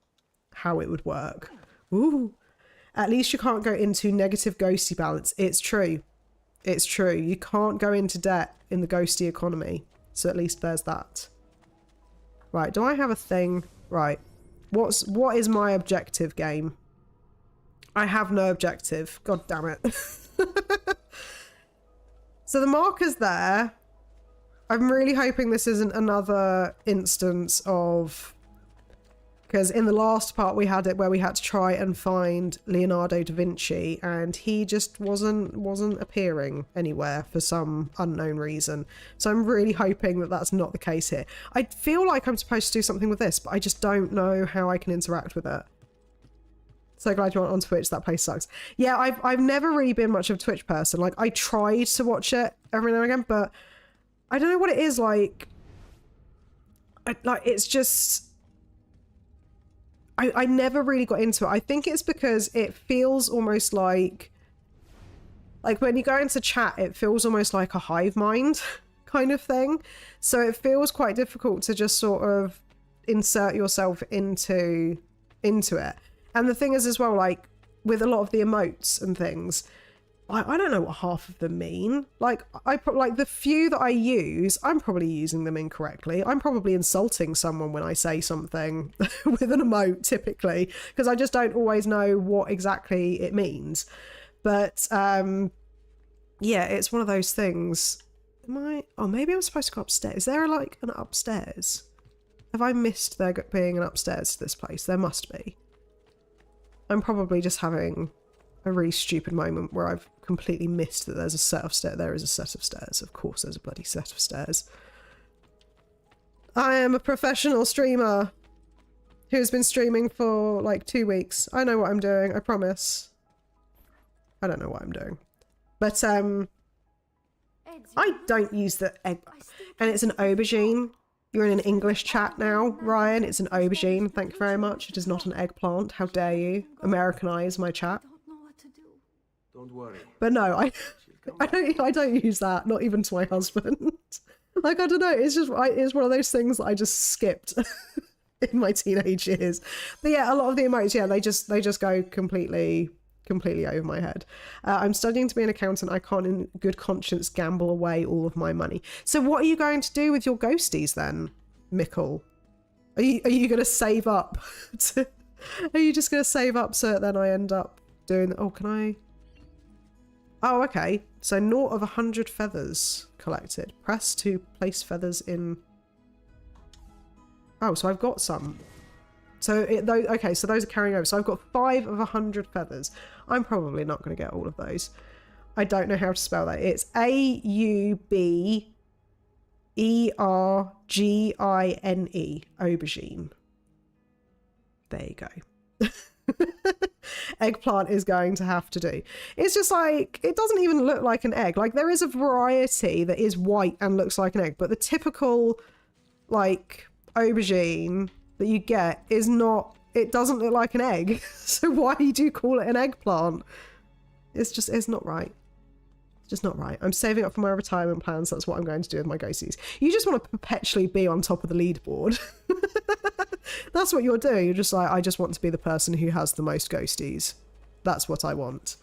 it would work. Ooh, at least you can't go into negative ghosty balance. It's true, you can't go into debt in the ghosty economy, so at least there's that. Right, do I have a thing? Right, what is my objective, game? I have no objective, god damn it. So the marker's there. I'm really hoping this isn't another instance of... Because in the last part we had it where we had to try and find Leonardo da Vinci and he just wasn't appearing anywhere for some unknown reason. So I'm really hoping that that's not the case here. I feel like I'm supposed to do something with this, but I just don't know how I can interact with it. So glad you're on Twitch. That place sucks. Yeah, I've never really been much of a Twitch person. Like, I tried to watch it every now and again, but I don't know what it is like. It's just... I never really got into it. I think it's because it feels almost like Like when you go into chat, it feels almost like a hive mind kind of thing. So it feels quite difficult to just sort of insert yourself into it. And the thing is as well, like with a lot of the emotes and things, I don't know what half of them mean. Like like the few that I use, I'm probably using them incorrectly. I'm probably insulting someone when I say something with an emote typically, because I just don't always know what exactly it means. But yeah, it's one of those things. Oh, maybe I'm supposed to go upstairs. Is there like an upstairs? Have I missed there being an upstairs to this place? There must be. I'm probably just having a really stupid moment where I've completely missed that there's a set of stairs. There is a set of stairs. Of course there's a bloody set of stairs. I am a professional streamer who's been streaming for like 2 weeks. I know what I'm doing, I promise. I don't know what I'm doing. But I don't use the egg. And it's an aubergine. You're in an English chat now, Ryan. It's an aubergine. Thank you very much. It is not an eggplant. How dare you Americanize my chat? Don't worry. But no, I don't use that. Not even to my husband. Like I don't know. It's just it's one of those things that I just skipped in my teenage years. But yeah, a lot of the emotes, yeah, they just go completely over my head. I'm studying to be an accountant. I can't in good conscience gamble away all of my money. So what are you going to do with your ghosties then, Mikkel? Are you going to save up? Are you just going to save up so that then I end up doing... Oh, can I... Oh, okay. So 0 of 100 feathers collected. Press to place feathers in... Oh, so I've got some. So, okay, so those are carrying over. So I've got 5 of 100 feathers. I'm probably not going to get all of those. I don't know how to spell that. It's Aubergine. Aubergine. There you go. Eggplant is going to have to do. It's just like, it doesn't even look like an egg. Like there is a variety that is white and looks like an egg, but the typical like aubergine that you get is not, it doesn't look like an egg. So why do you call it an eggplant? It's not right. It's just not right. I'm saving up for my retirement plans. That's what I'm going to do with my ghosties. You just want to perpetually be on top of the leaderboard. That's what you're doing. You're just like, I just want to be the person who has the most ghosties. That's what I want.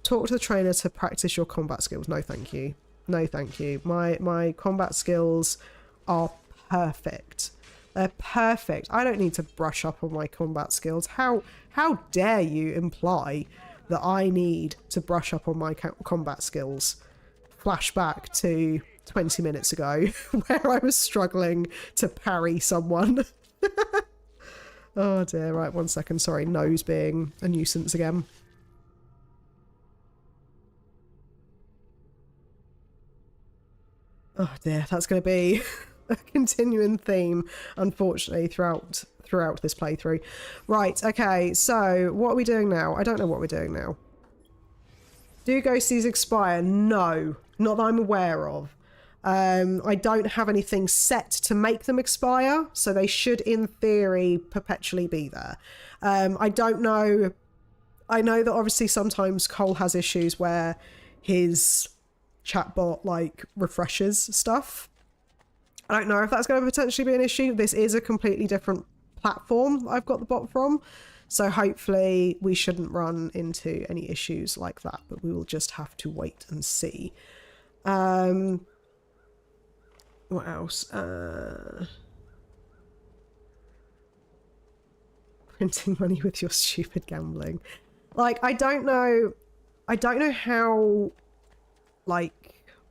Talk to the trainer to practice your combat skills. No, thank you. No, thank you. My combat skills are perfect. They're perfect. I don't need to brush up on my combat skills. How dare you imply that I need to brush up on my combat skills? Flashback to 20 minutes ago where I was struggling to parry someone. Oh dear, right, 1 second. Sorry, nose being a nuisance again. Oh dear, that's going to be a continuing theme, unfortunately, throughout this playthrough. Right, okay, so what are we doing now? I don't know what we're doing now. Do ghosties expire? No, not that I'm aware of. I don't have anything set to make them expire, so they should, in theory, perpetually be there. I don't know. I know that obviously sometimes Cole has issues where his chatbot like refreshes stuff. I don't know if that's going to potentially be an issue. This is a completely different platform I've got the bot from, so hopefully we shouldn't run into any issues like that, but we will just have to wait and see. What else? Printing money with your stupid gambling. Like, I don't know how, like,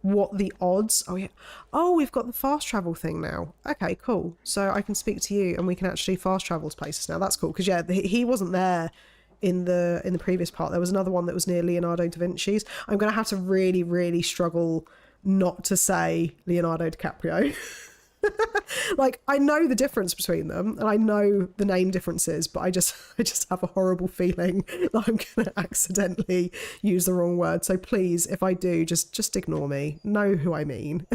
what the odds. Oh yeah. Oh, we've got the fast travel thing now. Okay, cool. So I can speak to you and we can actually fast travel to places now. That's cool. Because yeah, he wasn't there in the previous part. There was another one that was near Leonardo da Vinci's. I'm going to have to really, really struggle not to say Leonardo DiCaprio. Like, I know the difference between them and I know the name differences, but I just have a horrible feeling that I'm gonna accidentally use the wrong word. So please, if I do, just ignore me. Know who I mean.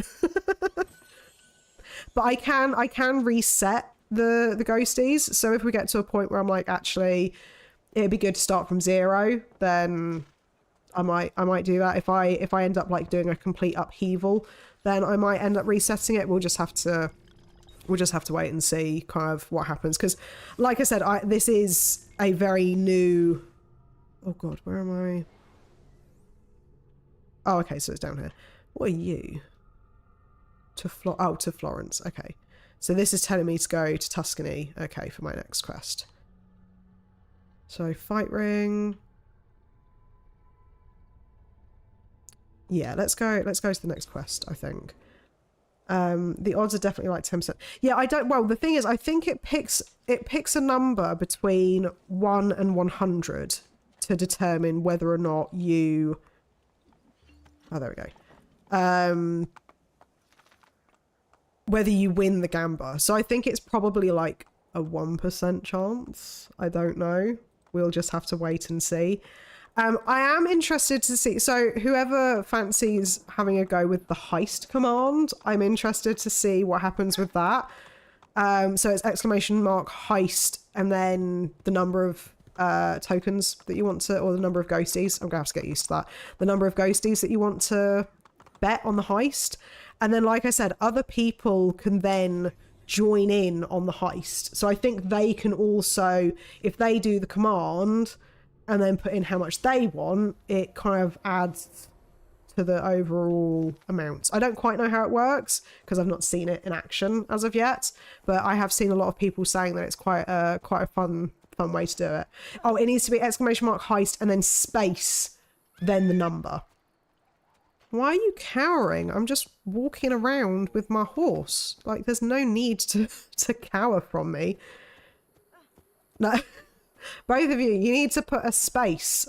But I can reset the ghosties. So if we get to a point where I'm like, actually, it'd be good to start from 0, then I might do that. If I end up like doing a complete upheaval, then I might end up resetting it. We'll just have to wait and see kind of what happens. Because, like I said, this is a very new. Oh God, where am I? Oh, okay, so it's down here. What are you? To Florence. Okay, so this is telling me to go to Tuscany. Okay, for my next quest. So fight ring. Yeah, let's go to the next quest, I think. The odds are definitely like 10%. Yeah, well, the thing is, I think it picks a number between 1 and 100 to determine whether or not you... Oh, there we go. Whether you win the gamba. So I think it's probably like a 1% chance. I don't know. We'll just have to wait and see. I am interested to see, so whoever fancies having a go with the heist command, I'm interested to see what happens with that. So it's !heist and then the number of tokens that you want to, or the number of ghosties. I'm gonna have to get used to that. The number of ghosties that you want to bet on the heist. And then, like I said, other people can then join in on the heist. So I think they can also, if they do the command and then put in how much they want, it kind of adds to the overall amount. I don't quite know how it works because I've not seen it in action as of yet, but I have seen a lot of people saying that it's quite a fun way to do it. Oh, it needs to be ! heist and then space, then the number. Why are you cowering? I'm just walking around with my horse. Like, there's no need to cower from me. No. Both of you need to put a space.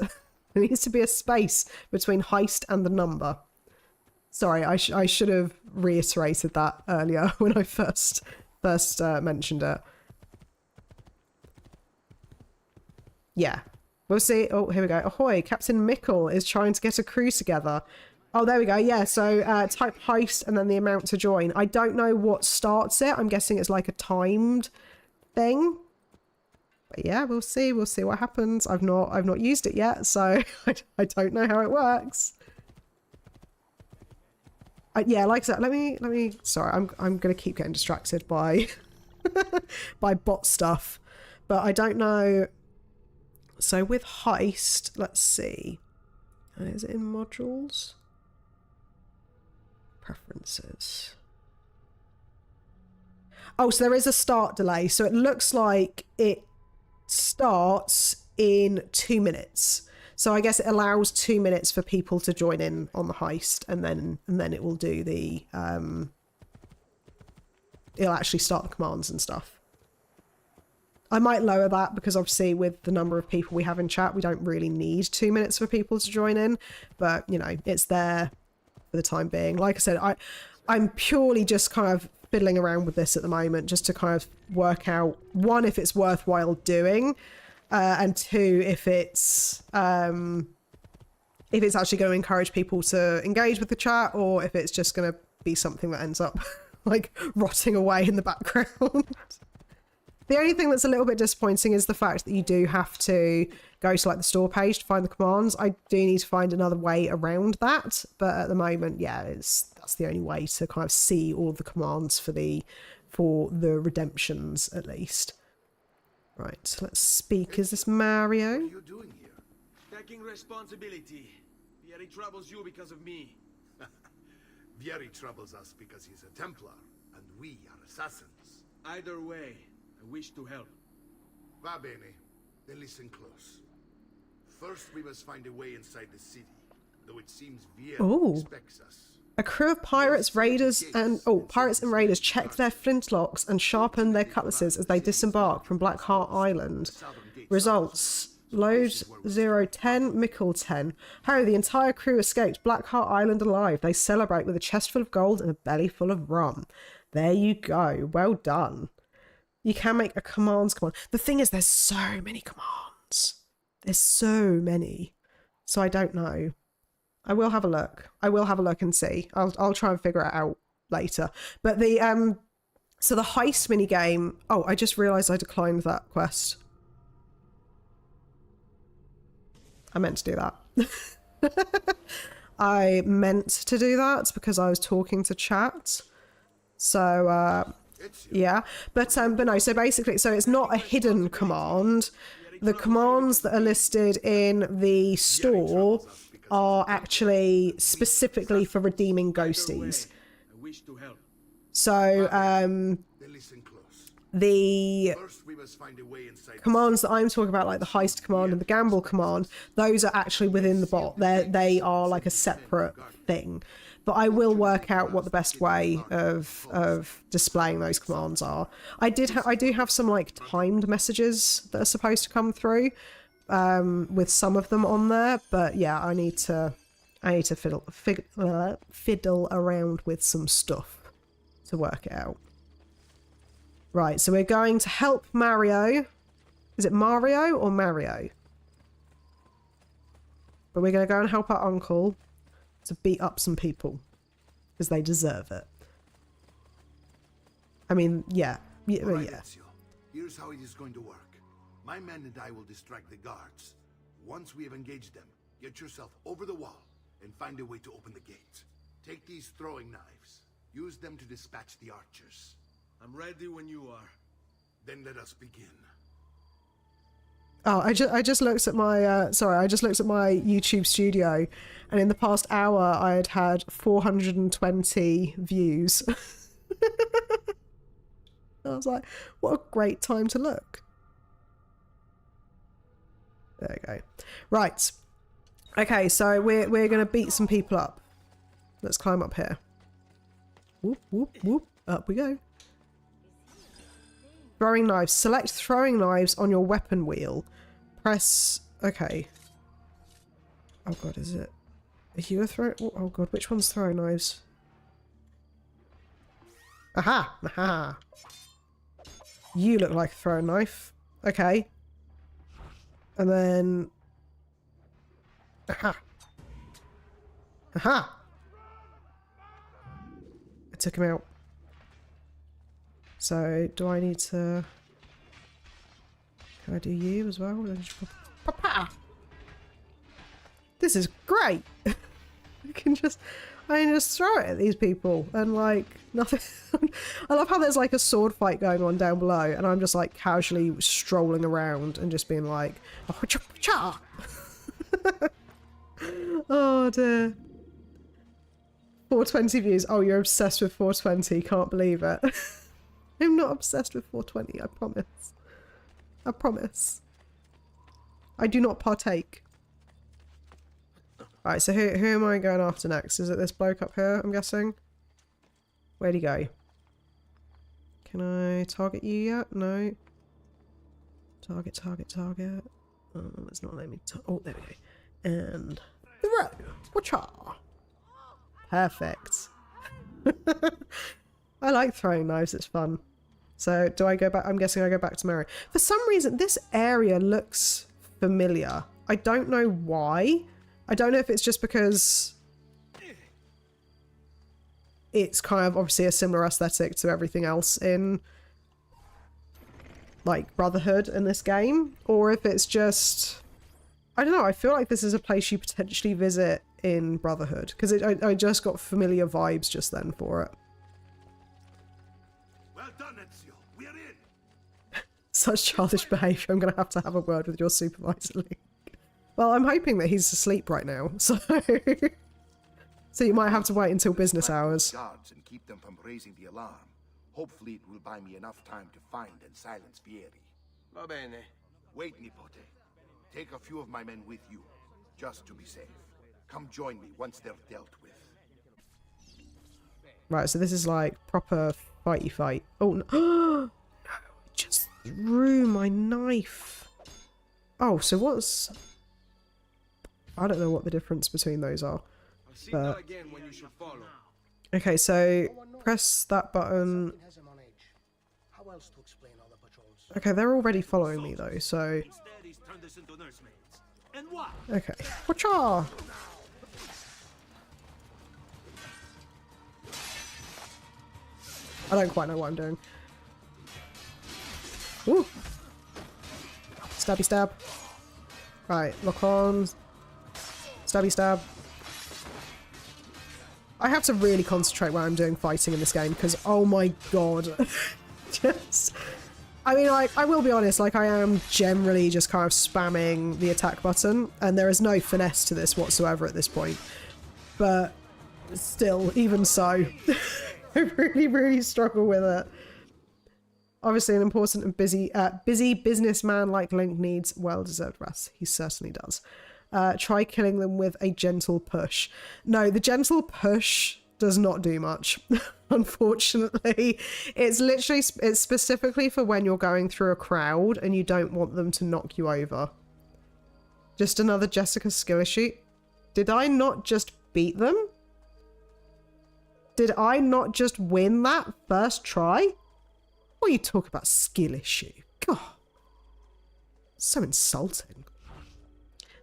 There needs to be a space between heist and the number. Sorry, I should have reiterated that earlier when I first mentioned it. Yeah. We'll see. Oh, here we go. Ahoy, Captain Mickle is trying to get a crew together. Oh, there we go. Yeah, so type heist and then the amount to join. I don't know what starts it. I'm guessing it's like a timed thing. But yeah, we'll see. We'll see what happens. I've not used it yet, so I don't know how it works. Yeah, like I said, let me. Sorry, I'm gonna keep getting distracted by by bot stuff, but I don't know. So with heist, let's see. Is it in modules? Preferences. Oh, so there is a start delay. So it looks like it starts in 2 minutes. So I guess it allows 2 minutes for people to join in on the heist, and then it will do the it'll actually start the commands and stuff. I might lower that because obviously with the number of people we have in chat, we don't really need 2 minutes for people to join in, but you know, it's there for the time being. Like I said, I'm purely just kind of fiddling around with this at the moment, just to kind of work out, one, if it's worthwhile doing, and two, if it's actually going to encourage people to engage with the chat, or if it's just going to be something that ends up like rotting away in the background. The only thing that's a little bit disappointing is the fact that you do have to go to like the store page to find the commands. I do need to find another way around that, but at the moment, yeah, that's the only way to kind of see all the commands for the redemptions at least. Right, let's speak. Is this Mario? What are you doing here? Taking responsibility. Vieri troubles you because of me. Vieri troubles us because he's a Templar, and we are assassins. Either way, I wish to help. Va bene. Then listen close. First, we must find a way inside the city, though it seems Vieri expects us. A crew of pirates and raiders check their flintlocks and sharpen their cutlasses as they disembark from Black Heart Island. Results: Load 010, Mickle 10. Ho, the entire crew escaped Black Heart Island alive. They celebrate with a chest full of gold and a belly full of rum. There you go. Well done. You can make a commands command. The thing is, there's so many commands. There's so many. So I don't know. I will have a look. I will have a look and see. I'll try and figure it out later. But the so the heist minigame. Oh, I just realised I declined that quest. I meant to do that. I meant to do that because I was talking to chat. So, yeah. But no, so basically, so it's not a hidden command. The commands that are listed in the store are actually specifically for redeeming ghosties. I wish to help. So, Then listen close. the First, we must find a way inside. commands that I'm talking about, like the heist command and the gamble command, those are actually within the bot. They are like a separate thing. But I will work out what the best way of displaying those commands are. I do have some like timed messages that are supposed to come through, with some of them on there. But yeah, I need to fiddle around with some stuff to work it out. Right, so we're going to help Mario. Is it Mario or Mario? But we're going to go and help our uncle to beat up some people. Because they deserve it. I mean, yeah. All right, Yeah. Ezio. Here's how it is going to work. My men and I will distract the guards. Once we have engaged them, get yourself over the wall and find a way to open the gate. Take these throwing knives. Use them to dispatch the archers. I'm ready when you are. Then let us begin. Oh, I just looked at my I just looked at my YouTube studio, and in the past hour I had 420 views. I was like, what a great time to look. There you go. Right. Okay, so we're gonna beat some people up. Let's climb up here. Whoop whoop whoop. Up we go. Throwing knives. Select throwing knives on your weapon wheel. Press... Okay. Oh god, is it? Are you a throw... Oh god, which one's throwing knives? Aha! Aha! You look like a throwing knife. Okay. And then... Aha! Aha! I took him out. So, do I need to... Can I do you as well? Papa! This is great! I can just throw it at these people and like nothing. I love how there's like a sword fight going on down below and I'm just like casually strolling around and just being like, oh, cha! Oh dear. 420 views. Oh, you're obsessed with 420. Can't believe it. I'm not obsessed with 420, I promise. I promise. I do not partake. Alright, so who am I going after next? Is it this bloke up here, I'm guessing? Where'd he go? Can I target you yet? No. Target. Oh, it's not letting me... Oh, there we go. And... throw! Wacha! Perfect. I like throwing knives, it's fun. So, do I go back? I'm guessing I go back to Mario. For some reason, this area looks familiar. I don't know why. I don't know if it's just because it's kind of obviously a similar aesthetic to everything else in like Brotherhood in this game, or if it's just... I don't know, I feel like this is a place you potentially visit in Brotherhood, because I just got familiar vibes just then for it. Well done, Ezio. We are in. Such childish behaviour. I'm going to have a word with your supervisor, Link. Well, I'm hoping that he's asleep right now, so... So you might have to wait until business hours. Guards and keep them from raising the alarm. Hopefully it will buy me enough time to find and silence Vieri. Va bene. Wait, Nipote. Take a few of my men with you, just to be safe. Come join me once they're dealt with. Right, so this is like proper fighty fight. Oh, no. No, I just threw my knife. Oh, so what's... I don't know what the difference between those are. I'll see you again when you should follow. Okay, so press that button. Okay, they're already following me though, so... Okay. Wacha! I don't quite know what I'm doing. Ooh! Stabby stab. Right, lock on. Stabby stab. I have to really concentrate when I'm doing fighting in this game because, oh my god. Just... I mean, like, I will be honest, like, I am generally just kind of spamming the attack button, and there is no finesse to this whatsoever at this point. But still, even so, I really, really struggle with it. Obviously, an important and busy businessman like Link needs well-deserved rest. He certainly does. Try killing them with a gentle push. No, the gentle push does not do much, unfortunately. It's literally, it's specifically for when you're going through a crowd and you don't want them to knock you over. Just another Jessica skill issue. Did I not just beat them? Did I not just win that first try? What are you talking about skill issue? God. So insulting.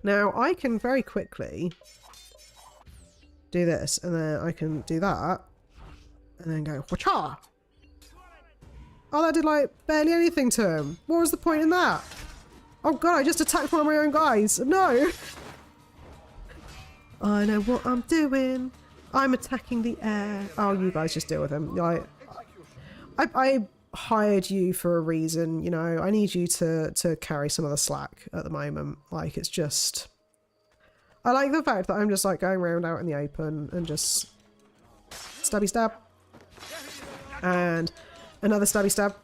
Now, I can very quickly do this, and then I can do that, and then go, whacha! Oh, that did, like, barely anything to him. What was the point in that? Oh god, I just attacked one of my own guys. No! I know what I'm doing. I'm attacking the air. Oh, you guys just deal with him. Like, I hired you for a reason, you know. I need you to carry some of the slack at the moment. Like, it's just... I like the fact that I'm just like going around out in the open and just stabby stab. And another stabby stab.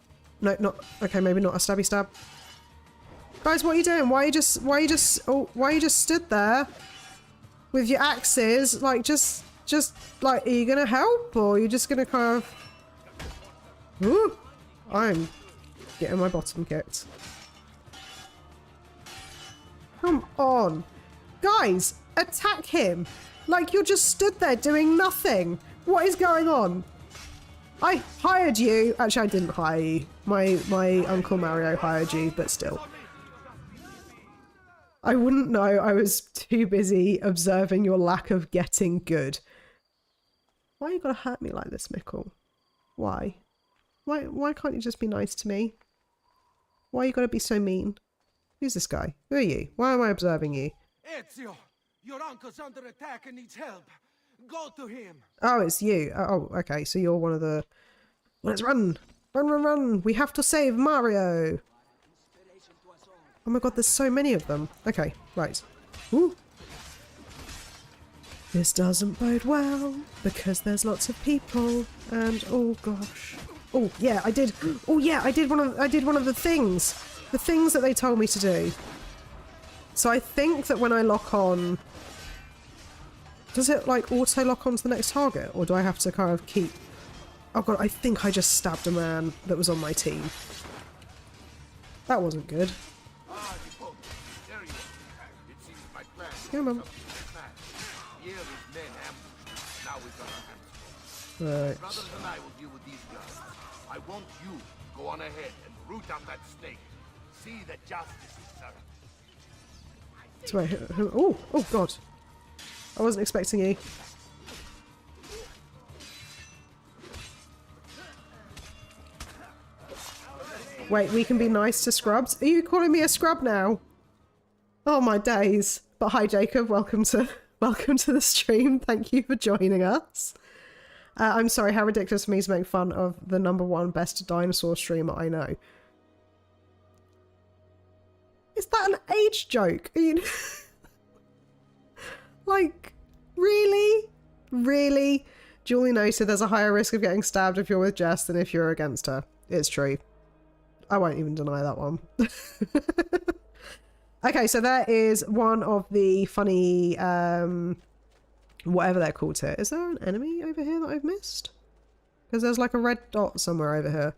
No, not okay, maybe not a stabby stab. Guys, what are you doing? Why you just stood there with your axes? Like just like, are you gonna help or are you just gonna kind of... Ooh, I'm getting my bottom kicked. Come on. Guys, attack him! Like, you're just stood there doing nothing! What is going on? I hired you! Actually, I didn't hire you. My Uncle Mario hired you, but still. I wouldn't know. I was too busy observing your lack of getting good. Why you gotta hurt me like this, Mickle? Why? Why can't you just be nice to me? Why you gotta be so mean? Who's this guy? Who are you? Why am I observing you? Ezio, your uncle's under attack and needs help. Go to him. Oh, it's you. Oh, okay. So you're one of the... Let's run! Run, run, run! We have to save Mario! Oh my god, there's so many of them. Okay, right. Ooh. This doesn't bode well, because there's lots of people, and oh gosh. Oh, yeah, I did... Oh yeah, I did one of the things! The things that they told me to do. So I think that when I lock on... Does it, like, auto-lock onto the next target? Or do I have to kind of keep... Oh god, I think I just stabbed a man that was on my team. That wasn't good. Come on. Right. Brothers and I will deal with these guys. I want you to go on ahead and root out that snake. See that justice is served. So wait, oh god. I wasn't expecting you. Wait, we can be nice to scrubs? Are you calling me a scrub now? Oh my days. But hi Jacob, welcome to the stream. Thank you for joining us. I'm sorry, how ridiculous for me to make fun of the #1 best dinosaur streamer I know. Is that an age joke? Are you... Like, really? Really? Julie noted there's a higher risk of getting stabbed if you're with Jess than if you're against her. It's true. I won't even deny that one. Okay, so that is one of the funny, whatever they're called here. Is there an enemy over here that I've missed? Because there's like a red dot somewhere over here.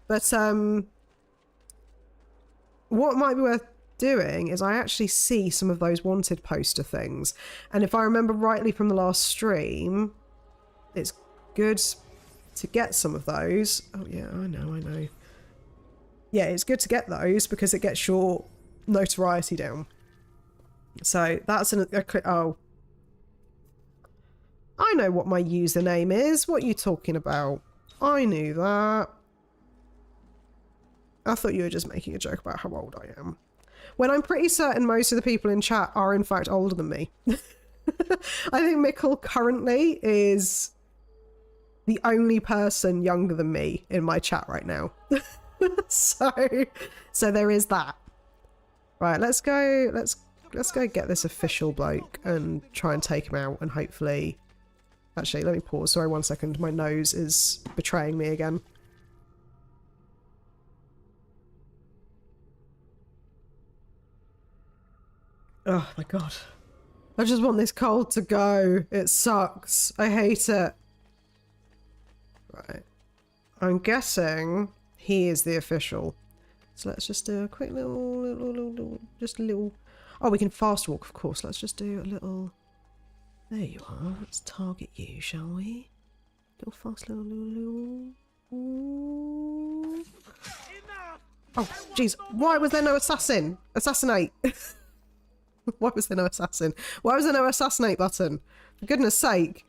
But, what might be worth doing is I actually see some of those wanted poster things. And if I remember rightly from the last stream, it's good to get some of those. Oh yeah, I know. Yeah, it's good to get those because it gets your notoriety down. So that's oh. I know what my username is. What are you talking about? I knew that. I thought you were just making a joke about how old I am. When I'm pretty certain most of the people in chat are in fact older than me. I think Mikkel currently is the only person younger than me in my chat right now. so there is that. Right, let's go get this official bloke and try and take him out, and hopefully... Actually, let me pause. Sorry, 1 second. My nose is betraying me again. Oh my god. I just want this cold to go. It sucks. I hate it. Right. I'm guessing he is the official. So let's just do a quick little, just a little... Oh, we can fast walk, of course. Let's just do a little... There you are. Let's target you, shall we? Little fast little... Ooh. Oh, jeez. Why was there no assassin? Assassinate. Why was there no assassin? Why was there no assassinate button? For goodness sake.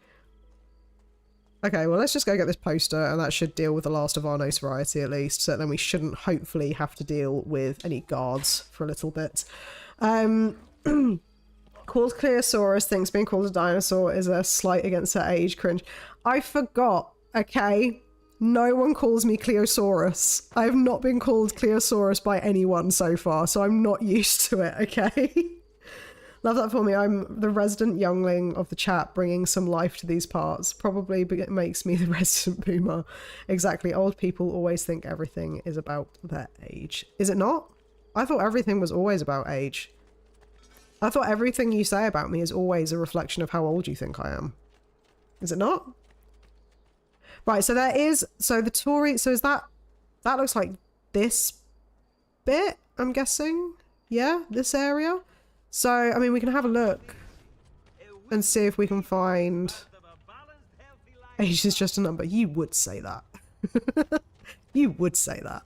Okay, well, let's just go get this poster, and that should deal with the last of our notoriety at least, so then we shouldn't hopefully have to deal with any guards for a little bit. Called Cleosaurus thinks being called a dinosaur is a slight against her age. Cringe. I forgot, okay? No one calls me Cleosaurus. I have not been called Cleosaurus by anyone so far, so I'm not used to it, okay? Love that for me. I'm the resident youngling of the chat, bringing some life to these parts. Probably it makes me the resident boomer. Exactly. Old people always think everything is about their age. Is it not? I thought everything was always about age. I thought everything you say about me is always a reflection of how old you think I am. Is it not? Right, so there is... So the Tory... So is that... That looks like this bit, I'm guessing? Yeah? This area? So, I mean, we can have a look and see if we can find... Age is just a number. You would say that. You would say that.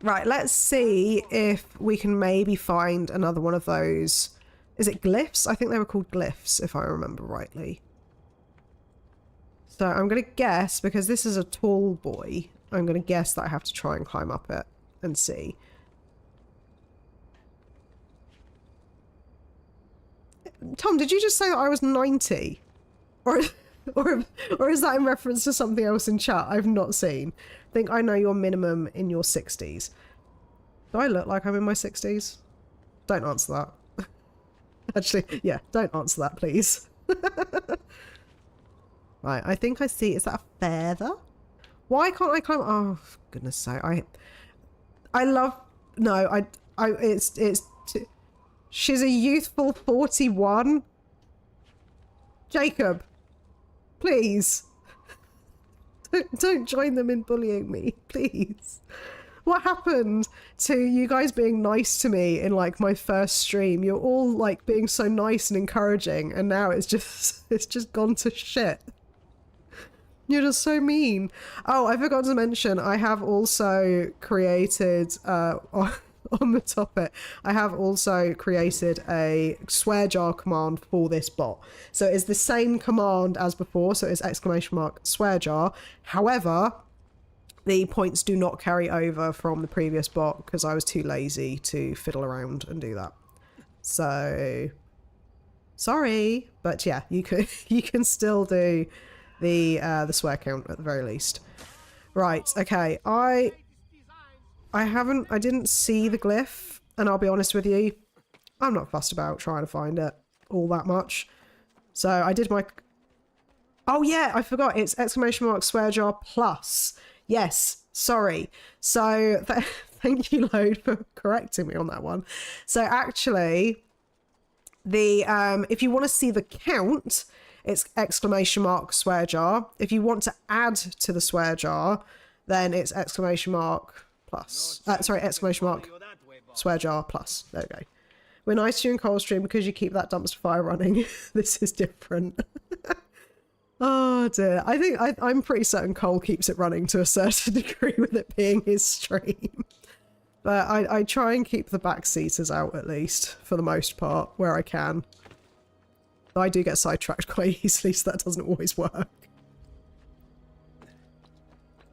Right, let's see if we can maybe find another one of those. Is it glyphs? I think they were called glyphs, if I remember rightly. So I'm going to guess, because this is a tall boy, I'm going to guess that I have to try and climb up it and see. Tom, did you just say that I was 90? Or is that in reference to something else in chat I've not seen? I think I know your minimum in your 60s. Do I look like I'm in my 60s? Don't answer that. Actually, yeah, don't answer that, please. Right, I think I see... Is that a feather? Why can't I climb... Oh, for goodness sake. I love... No, it's she's a youthful 41. Jacob, please. Don't join them in bullying me, please. What happened to you guys being nice to me in like my first stream? You're all like being so nice and encouraging, and now it's just gone to shit. You're just so mean. Oh, I forgot to mention, I have also created on the topic, I have also created a swear jar command for this bot. So it's the same command as before, so it's ! swear jar. However, the points do not carry over from the previous bot because I was too lazy to fiddle around and do that. So sorry, but yeah, you can still do the swear count at the very least. Right, okay, I didn't see the glyph, and I'll be honest with you, I'm not fussed about trying to find it all that much. So I did my... Oh yeah, I forgot, it's ! swear jar plus. Yes, sorry. So thank you, Load, for correcting me on that one. So actually, the if you want to see the count, it's ! swear jar. If you want to add to the swear jar, then it's ! plus. Sorry, ! swear jar plus. There we go. We're nice to you in Coldstream because you keep that dumpster fire running. This is different. Oh dear. I think I'm pretty certain Cole keeps it running to a certain degree with it being his stream. But I try and keep the backseaters out at least, for the most part, where I can. I do get sidetracked quite easily, so that doesn't always work.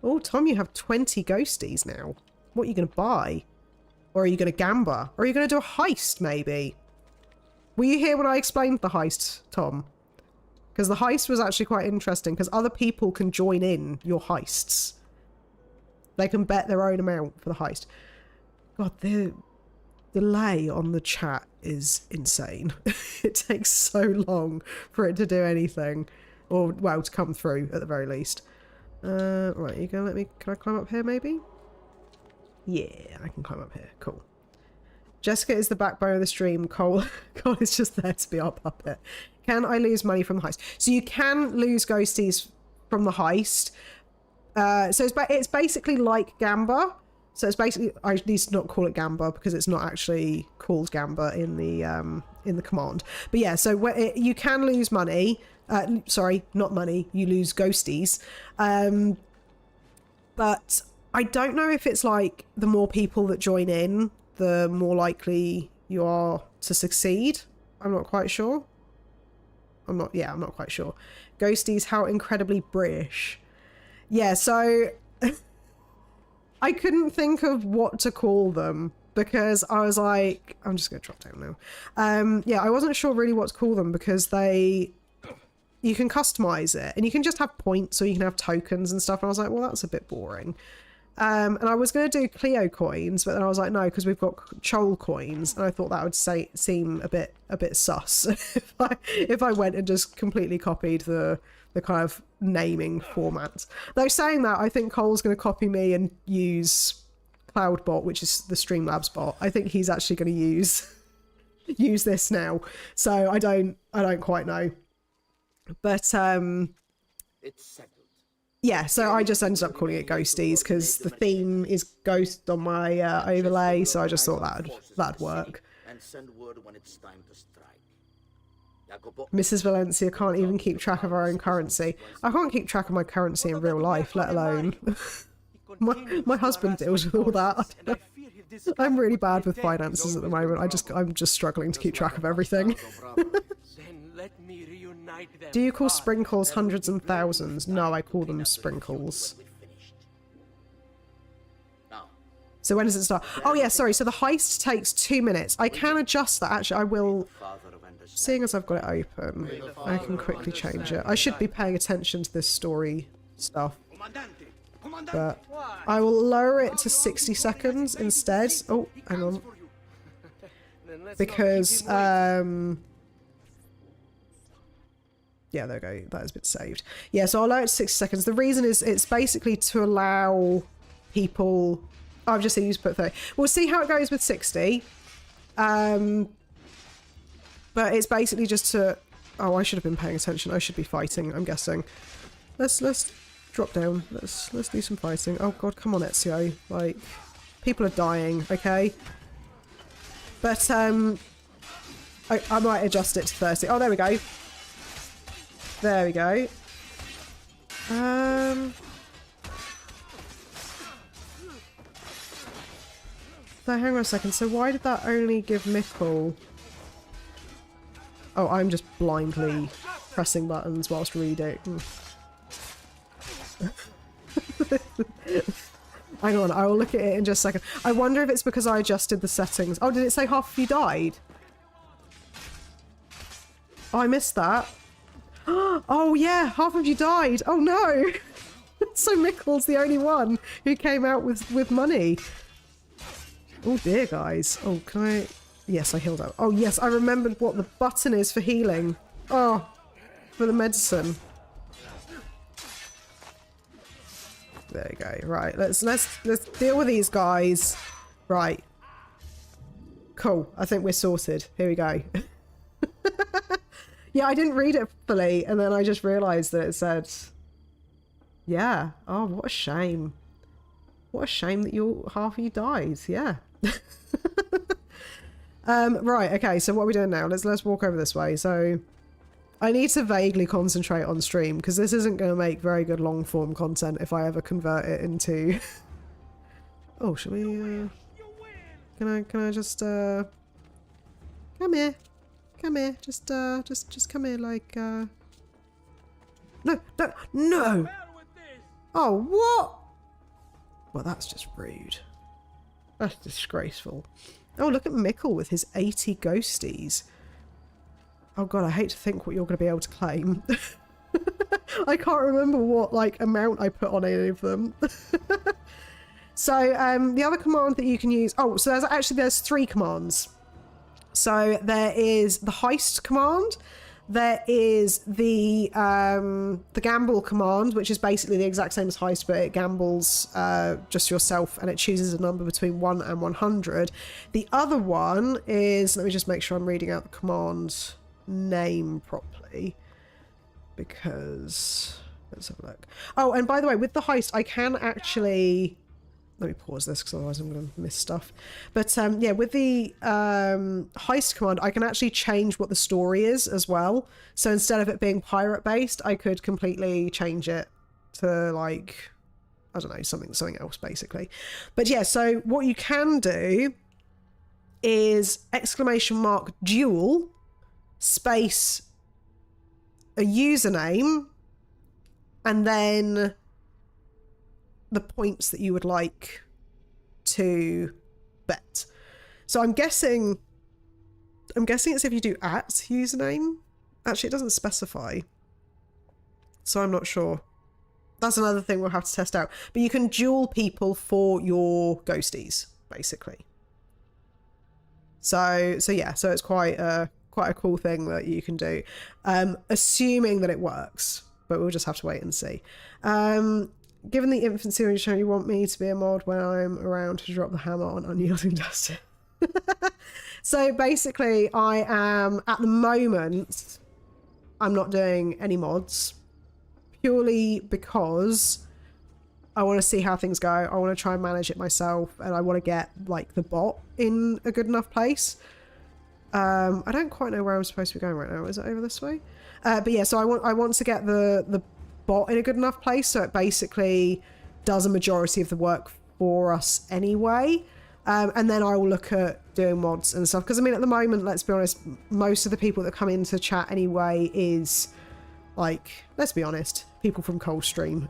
Oh, Tom, you have 20 ghosties now. What are you going to buy? Or are you going to gamble? Or are you going to do a heist, maybe? Were you here when I explained the heist, Tom? Because the heist was actually quite interesting, because other people can join in your heists. They can bet their own amount for the heist. God, the delay on the chat is insane. It takes so long for it to do anything. Or, well, to come through, at the very least. Right, you gonna let me... Can I climb up here, maybe? Yeah, I can climb up here. Cool. Jessica is the backbone of the stream. Cole is just there to be our puppet. Can I lose money from the heist? So you can lose ghosties from the heist. So it's basically like Gamba. So it's basically... I need to not call it Gamba because it's not actually called Gamba in the command. But yeah, so you can lose money. Sorry, not money. You lose ghosties. But I don't know if it's like the more people that join in, the more likely you are to succeed. I'm not quite sure. I'm not quite sure. Ghosties, how incredibly British. Yeah, so I couldn't think of what to call them because I was like, I'm just going to drop down now. Yeah, I wasn't sure really what to call them because you can customize it and you can just have points or you can have tokens and stuff. And I was like, well, that's a bit boring. And I was going to do Clio coins, but then I was like, no, because we've got Chol coins, and I thought that would seem a bit sus if I went and just completely copied the kind of naming format. Though saying that, I think Cole's going to copy me and use Cloudbot, which is the Streamlabs bot. I think he's actually going to use this now. So I don't quite know, but It's settled. yeah, so I just ended up calling it Ghosties because the theme is ghost on my overlay, so I just thought that'd work. And send word when it's time to strike. Mrs. Valencia can't even keep track of her own currency. I can't keep track of my currency in real life, let alone... my husband deals with all that. I'm really bad with finances at the moment. I'm just struggling to keep track of everything. Do you call sprinkles hundreds and thousands? No, I call them sprinkles. So when does it start? Oh yeah, sorry. So the heist takes 2 minutes. I can adjust that. Actually, I will. Seeing as I've got it open, I can quickly change it. I should be paying attention to this story stuff. But I will lower it to 60 seconds instead. Oh, hang on. Because, yeah, there we go. That has been saved. Yeah, so I'll lower it to 60 seconds. The reason is it's basically to allow people... Oh, I've just seen you put 30. We'll see how it goes with 60. But it's basically just to... Oh, I should have been paying attention. I should be fighting, I'm guessing. Let's drop down. Let's do some fighting. Oh god, come on, Ezio. Like, people are dying, okay? But, I might adjust it to 30. Oh, there we go. There we go. So hang on a second. So why did that only give Mikkel... Oh, I'm just blindly pressing buttons whilst reading. Hang on, I will look at it in just a second. I wonder if it's because I adjusted the settings. Oh, did it say half of you died? Oh, I missed that. Oh yeah, half of you died. Oh no. So Mikkel's the only one who came out with money. Oh dear, guys. Oh, can I... Yes, I healed up. Oh yes, I remembered what the button is for healing. Oh, for the medicine. There you go. Right, let's deal with these guys. Right. Cool. I think we're sorted. Here we go. Yeah, I didn't read it fully, and then I just realised that it said... Yeah. Oh, what a shame. What a shame that half of you died. Yeah. Right, okay, so what are we doing now? Let's walk over this way. So I need to vaguely concentrate on stream because this isn't going to make very good long form content if I ever convert it into... Oh, should we... Can I just... Come here. Come here. Just come here like... No! No! Oh, what? Well, that's just rude. That's disgraceful. Oh, look at Mikkel with his 80 ghosties. Oh god, I hate to think what you're going to be able to claim. I can't remember what like amount I put on any of them. So the other command that you can use, oh, so there's 3 commands. So there is the heist command, there is the gamble command, which is basically the exact same as heist, but it gambles just yourself and it chooses a number between 1 and 100. The other one is, let me just make sure I'm reading out the command name properly, because let's have a look. Oh, and by the way, with the heist, I can actually, let me pause this because otherwise I'm going to miss stuff. But yeah, with the heist command, I can actually change what the story is as well. So instead of it being pirate based, I could completely change it to like, I don't know, something else basically. But yeah, so what you can do is !duel space a username and then the points that you would like to bet. So I'm guessing it's if you do @username. Actually, it doesn't specify, so I'm not sure. That's another thing we'll have to test out. But you can duel people for your ghosties, basically. So yeah, so it's quite a cool thing that you can do, assuming that it works. But we'll just have to wait and see. Given the infancy of your show, you want me to be a mod when I'm around to drop the hammer on unyielding justice. So basically, I am, at the moment, I'm not doing any mods. Purely because I want to see how things go. I want to try and manage it myself. And I want to get, like, the bot in a good enough place. I don't quite know where I'm supposed to be going right now. Is it over this way? But yeah, so I want to get the bot in a good enough place so it basically does a majority of the work for us anyway, and then I will look at doing mods and stuff, because I mean at the moment, let's be honest, most of the people that come into chat anyway is like, let's be honest, people from Coldstream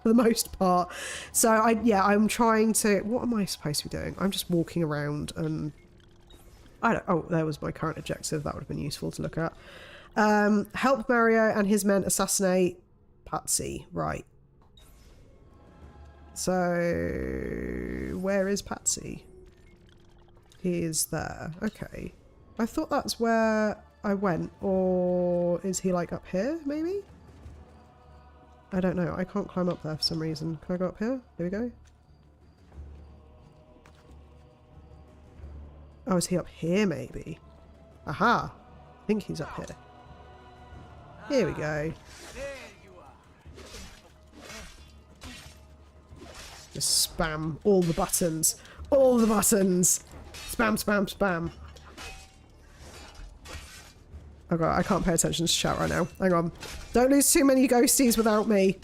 for the most part. So I'm trying to, what am I supposed to be doing? I'm just walking around and oh, there was my current objective. That would have been useful to look at. Help Mario and his men assassinate Patsy. Right. So where is Patsy? He is there. Okay. I thought that's where I went. Or is he like up here maybe? I don't know. I can't climb up there for some reason. Can I go up here? Here we go. Oh, is he up here maybe? Aha. I think he's up here. Here we go. Just spam all the buttons. All the buttons! Spam, spam, spam. Oh god, I can't pay attention to chat right now. Hang on. Don't lose too many ghosties without me.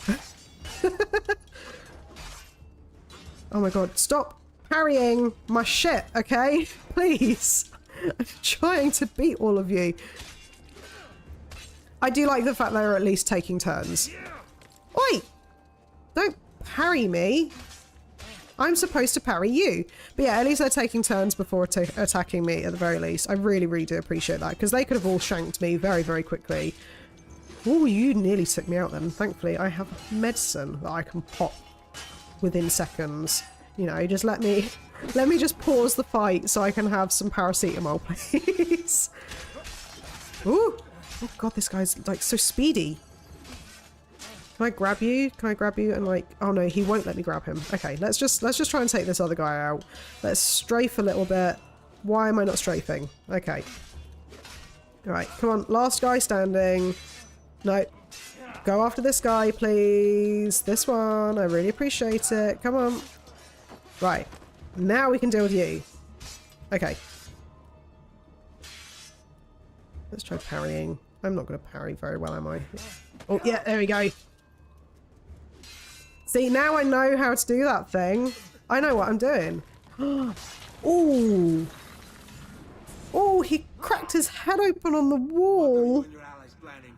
Oh my god, stop parrying my shit, okay? Please. I'm trying to beat all of you. I do like the fact they're at least taking turns. Oi! Don't parry me. I'm supposed to parry you. But yeah, at least they're taking turns before attacking me at the very least. I really, really do appreciate that, because they could have all shanked me very, very quickly. Oh, you nearly took me out then. Thankfully, I have medicine that I can pop within seconds. You know, just let me just pause the fight so I can have some paracetamol, please. Ooh. Oh god, this guy's like so speedy. Can I grab you? Can I grab you and like, oh no, he won't let me grab him. Okay, let's just try and take this other guy out. Let's strafe a little bit. Why am I not strafing? Okay. Alright, come on, last guy standing. No. Go after this guy, please. This one, I really appreciate it. Come on. Right. Now we can deal with you. Okay. Let's try parrying. I'm not going to parry very well, am I? Oh, yeah, there we go. See, now I know how to do that thing. I know what I'm doing. Ooh. Oh, he cracked his head open on the wall. What are you and your allies planning?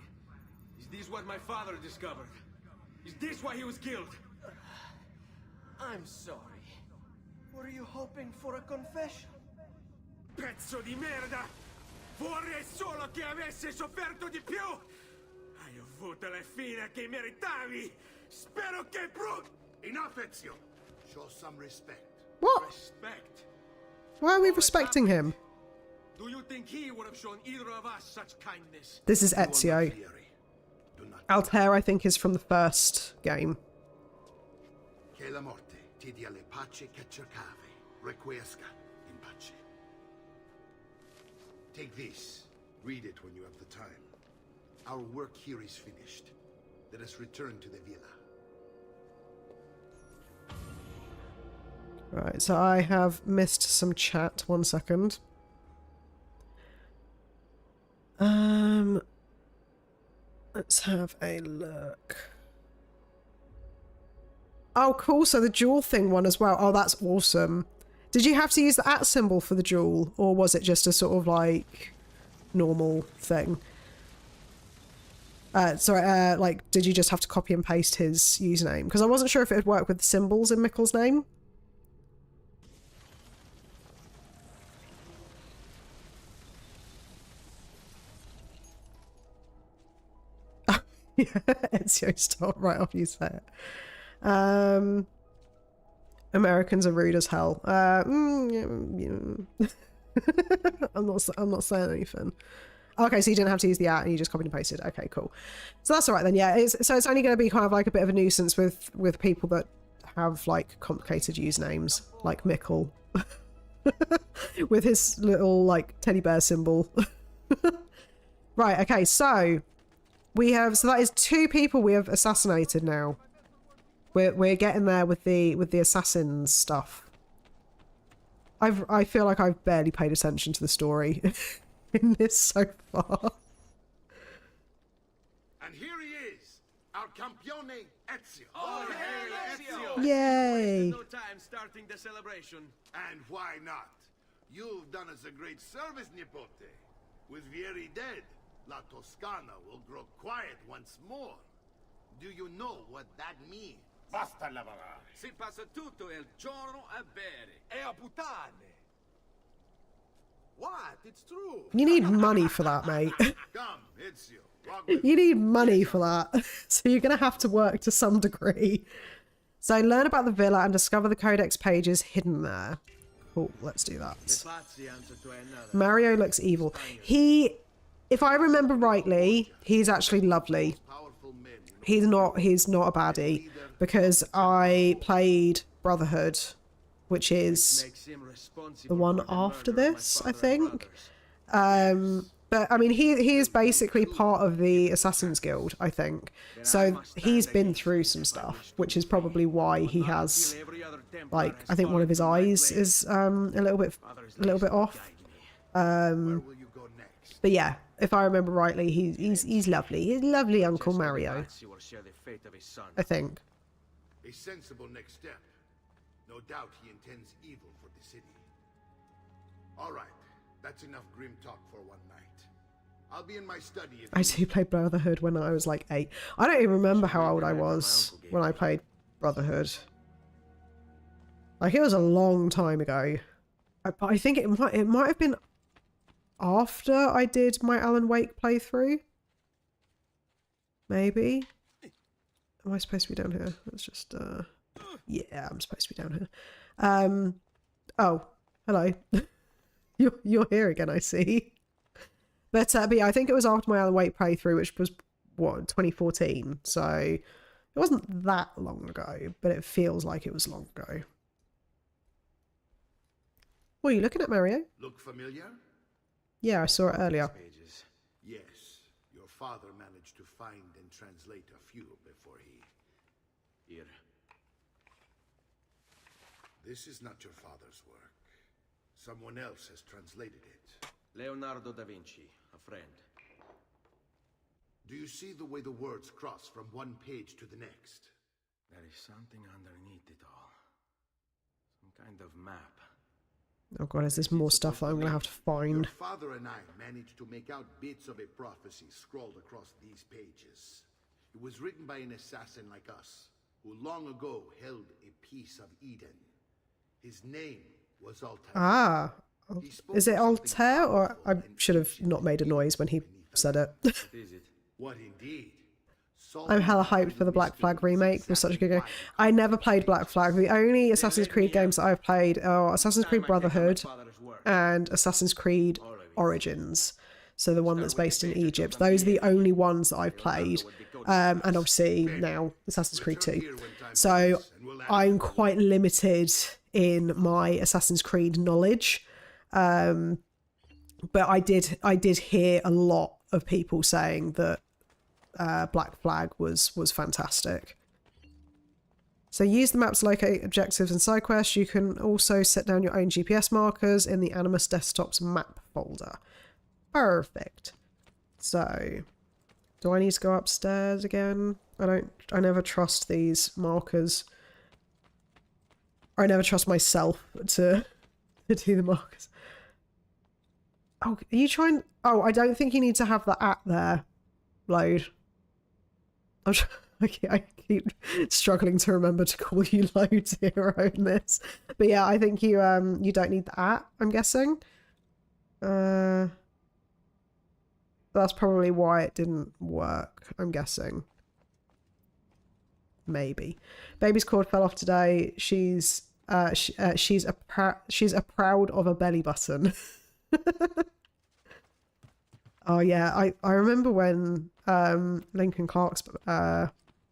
Is this what my father discovered? Is this why he was killed? I'm sorry. Were you hoping for a confession? Pezzo di merda! Vorrei solo che avessi sofferto di più. Hai avuto la fine che meritavi. Spero che Enough, Ezio. Show some respect. What? Respect. Why are we respecting him? Do you think he would have shown either of us such kindness? This is You are not Ezio. Fieri. Do not. Altair, I think, is from the first game. Che la morte ti dia le pace che cercavi. Requiesca in pace. Take this. Read it when you have the time. Our work here is finished. Let us return to the villa. Right, so I have missed some chat. 1 second. Let's have a look. Oh, cool. So the jewel thing one as well. Oh, that's awesome. Did you have to use the @ symbol for the jewel, or was it just a sort of like normal thing? Sorry, like, did you just have to copy and paste his username? Because I wasn't sure if it would work with the symbols in Mikkel's name. Yeah, Ezio, stop right off you say it. Americans are rude as hell. I'm not saying anything. Okay, so you didn't have to use the @ and you just copied and pasted. Okay, cool. So that's all right then. Yeah, so it's only going to be kind of like a bit of a nuisance with people that have like complicated usernames, like Mikkel, with his little like teddy bear symbol. Right. Okay. So that is 2 people we have assassinated now. We're getting there with the assassins stuff. I feel like I've barely paid attention to the story in this so far. And here he is, our campione Ezio. Oh, hey, Ezio! Yay! No time starting the celebration. And why not? You've done us a great service, Nipote. With Vieri dead, La Toscana will grow quiet once more. Do you know what that means? Basta lavorare. Si passa tutto il giorno a bere. E a puttane. What? It's true. You need money for that, mate. Come, Ezio. Rock with You need money for that. So you're going to have to work to some degree. So learn about the villa and discover the codex pages hidden there. Cool, let's do that. Pazzi answer to another. Mario looks evil. If I remember rightly, he's actually lovely. powerful men. He's not a baddie, because I played Brotherhood, which is Makes him responsible the one for the after murder of my this, I father and think. brothers. But I mean, he is basically part of the Assassin's Guild, I think. So he's been through some stuff, which is probably why he has, Kill every other Templar like, and I think one of his stole it from my eyes blade. is a little bit off. Where will you go next? But yeah, if I remember rightly, he's lovely. He's lovely, Uncle Mario, Pazzi will share the fate of his son. I think. A sensible next step. No doubt he intends evil for the city. All right, that's enough grim talk for one night. I'll be in my study. If I do play Brotherhood when I was like 8. I don't even remember how old I was when I played Brotherhood. Like, it was a long time ago. But I think it might have been after I did my Alan Wake playthrough. Maybe. Am I supposed to be down here? Let's just yeah, I'm supposed to be down here. Oh, hello. You're here again, I see. But yeah, I think it was after my Alan Wake playthrough, which was, what, 2014. So it wasn't that long ago, but it feels like it was long ago. What are you looking at, Mario? look familiar? Yeah, I saw it earlier. Pages. Yes, your father managed to find and translate a few before he... Here. This is not your father's work. Someone else has translated it. Leonardo da Vinci, a friend. Do you see the way the words cross from one page to the next? There is something underneath it all. Some kind of map. Oh god, is this more stuff that I'm going to have to find? Your father and I managed to make out bits of a prophecy scrawled across these pages. It was written by an assassin like us, who long ago held a piece of Eden. His name was Altair. Ah, Is it Altair, or I should have not made a noise when he said it. What indeed? I'm hella hyped for the Black Flag remake. It was such a good game. I never played Black Flag. The only Assassin's Creed games that I've played are Assassin's Creed Brotherhood and Assassin's Creed Origins. So the one that's based in Egypt. Those are the only ones that I've played. And obviously now Assassin's Creed 2. So I'm quite limited in my Assassin's Creed knowledge. But I did hear a lot of people saying that Black Flag was fantastic. So use the maps to locate objectives and side quests. You can also set down your own GPS markers in the Animus Desktop's map folder. Perfect. So, do I need to go upstairs again? I never trust these markers. I never trust myself to do the markers. Oh, are you trying? Oh, I don't think you need to have the at there load. I keep struggling to remember to call you load zero in this. But yeah, I think you don't need the at, I'm guessing. That's probably why it didn't work, I'm guessing. Maybe. Baby's cord fell off today. She's a proud of a belly button. Oh yeah, I remember when Lincoln Clark's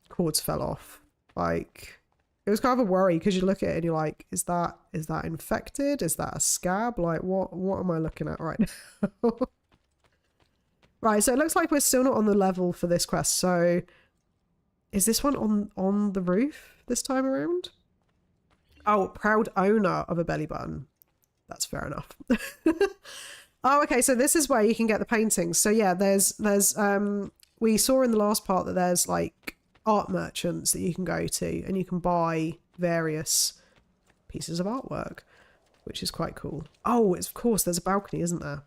cords fell off. Like, it was kind of a worry because you look at it and you're like, is that infected? Is that a scab? Like, what am I looking at right now? Right, so it looks like we're still not on the level for this quest. So is this one on the roof this time around? Oh, proud owner of a belly button. That's fair enough. Oh, okay, so this is where you can get the paintings. So yeah, there's we saw in the last part that there's like art merchants that you can go to and you can buy various pieces of artwork, which is quite cool. Oh, of course, there's a balcony, isn't there?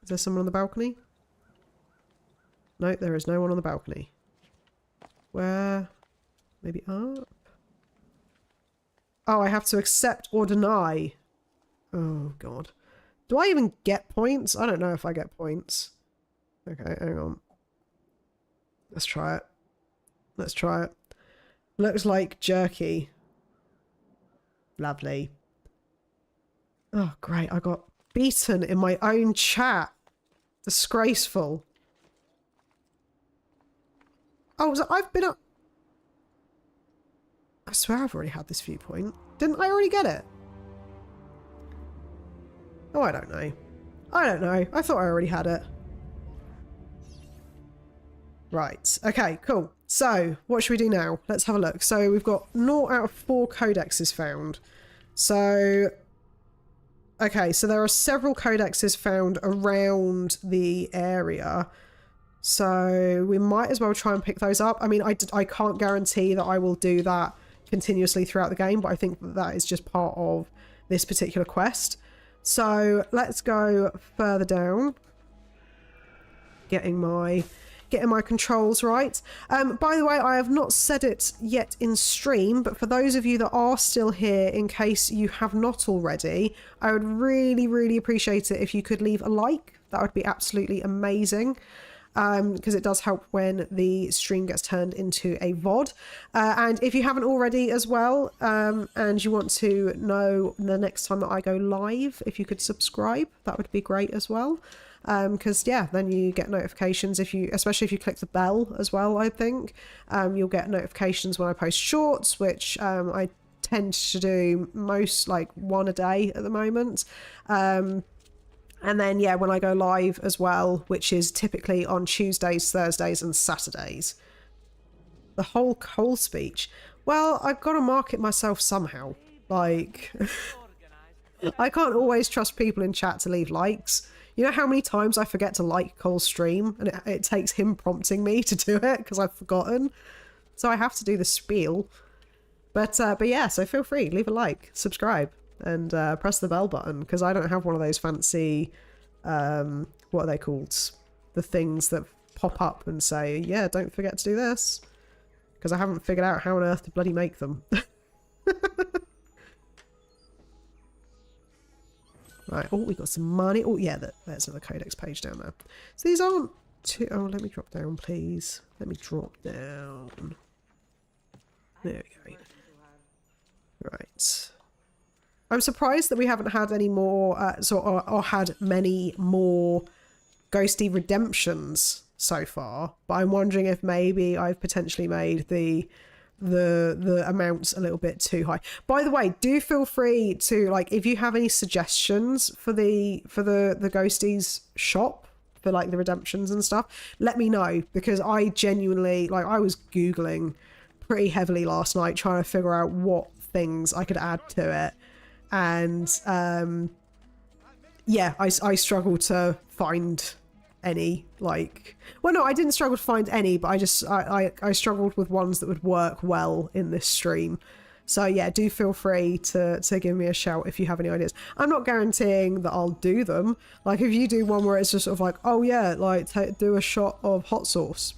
Is there someone on the balcony? No, there is no one on the balcony. Where? Maybe up? Oh, I have to accept or deny. Oh, God. Do I even get points? I don't know if I get points. Okay, hang on. Let's try it. Let's try it. Looks like jerky. Lovely. Oh, great. I got beaten in my own chat. Disgraceful. Oh, so I've been up... I swear I've already had this viewpoint. Didn't I already get it? Oh, I don't know. I don't know. I thought I already had it. Right. Okay, cool. So, what should we do now? Let's have a look. So, we've got 0 out of 4 codexes found. So, okay, so there are several codexes found around the area. So, we might as well try and pick those up. I mean, I can't guarantee that I will do that continuously throughout the game, but I think that is just part of this particular quest. So let's go further down. Getting my controls right. By the way, I have not said it yet in stream, but for those of you that are still here, in case you have not already, I would really, really appreciate it if you could leave a like. That would be absolutely amazing. Because it does help when the stream gets turned into a VOD. And if you haven't already as well, and you want to know the next time that I go live, if you could subscribe, that would be great as well. Because yeah, then you get notifications especially if you click the bell as well, I think. You'll get notifications when I post shorts, which I tend to do most like 1 a day at the moment. And then, yeah, when I go live as well, which is typically on Tuesdays, Thursdays and Saturdays. The whole Cole speech. Well, I've got to market myself somehow. Like, I can't always trust people in chat to leave likes. You know how many times I forget to like Cole's stream and it takes him prompting me to do it because I've forgotten. So I have to do the spiel. But yeah, so feel free, leave a like, subscribe. And press the bell button, because I don't have one of those fancy, what are they called? The things that pop up and say, yeah, don't forget to do this. Because I haven't figured out how on earth to bloody make them. Right. Oh, we got some money. Oh, yeah, there's another codex page down there. So these aren't too... Oh, let me drop down, please. Let me drop down. There we go. Right. I'm surprised that we haven't had any more, or had many more ghosty redemptions so far. But I'm wondering if maybe I've potentially made the amounts a little bit too high. By the way, do feel free to, like, if you have any suggestions for the ghosties shop for like the redemptions and stuff, let me know, because I genuinely, like, I was googling pretty heavily last night trying to figure out what things I could add to it, and yeah, I struggled to find any, like, well, no, I didn't struggle to find any, but I struggled with ones that would work well in this stream. So yeah, do feel free to give me a shout if you have any ideas. I'm not guaranteeing that I'll do them. Like, if you do one where it's just sort of like, oh yeah, like, do a shot of hot sauce,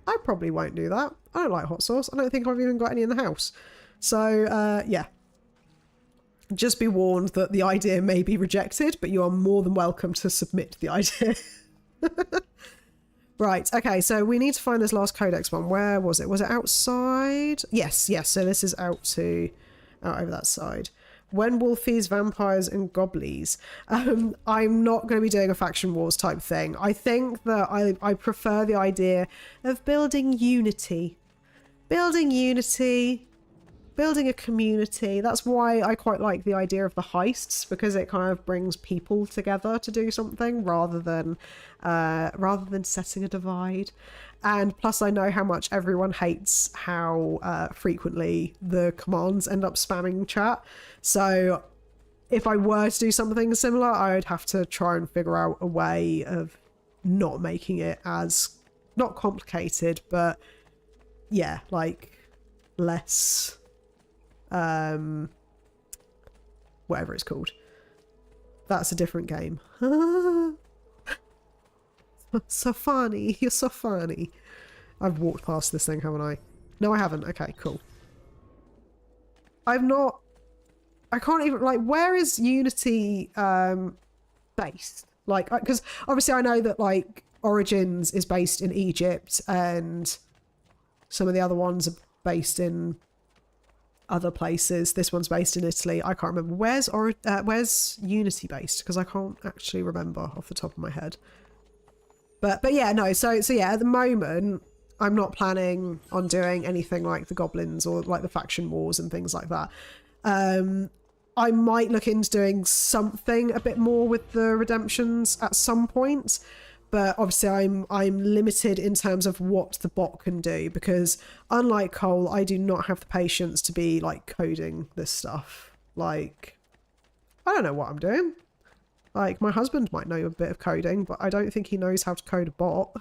I probably won't do that. I don't like hot sauce. I don't think I've even got any in the house. So yeah, just be warned that the idea may be rejected, but you are more than welcome to submit the idea. Right, okay, so we need to find this last codex one. Where was it? Was it outside? Yes, so this is out over that side. When Wolfies, Vampires and Goblies. I'm not going to be doing a faction wars type thing. I think that I prefer the idea of building unity. Building a community. That's why I quite like the idea of the heists, because it kind of brings people together to do something rather than setting a divide. And plus, I know how much everyone hates how frequently the commands end up spamming chat. So if I were to do something similar, I would have to try and figure out a way of not making it as, not complicated, but yeah, like less whatever it's called. That's a different game. So funny. You're so funny. I've walked past this thing, haven't I? No, I haven't. Okay, cool. I can't even, like, where is Unity based? Like, because obviously I know that, like, Origins is based in Egypt and some of the other ones are based in other places. This one's based in Italy. I can't remember. Where's Unity based? Because I can't actually remember off the top of my head. But yeah, no. So yeah, at the moment, I'm not planning on doing anything like the goblins or like the faction wars and things like that. I might look into doing something a bit more with the redemptions at some point. But obviously I'm limited in terms of what the bot can do, because unlike Cole, I do not have the patience to be like coding this stuff. Like, I don't know what I'm doing. Like, my husband might know a bit of coding, but I don't think he knows how to code a bot.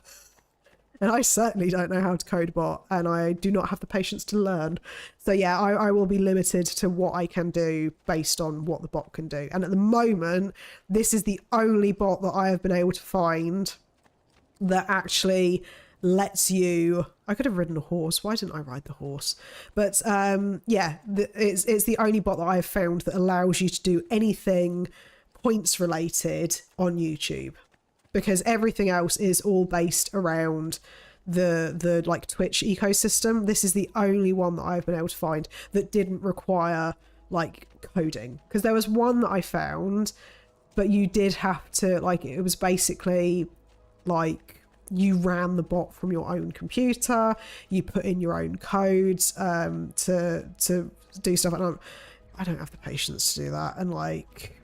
And I certainly don't know how to code a bot, and I do not have the patience to learn. So yeah, I will be limited to what I can do based on what the bot can do. And at the moment, this is the only bot that I have been able to find that actually lets you... I could have ridden a horse. Why didn't I ride the horse? But yeah, it's the only bot that I have found that allows you to do anything points related on YouTube. Because everything else is all based around the like Twitch ecosystem. This is the only one that I've been able to find that didn't require like coding. Because there was one that I found, but you did have to, like, it was basically like you ran the bot from your own computer, you put in your own codes to do stuff. And I don't have the patience to do that. And like,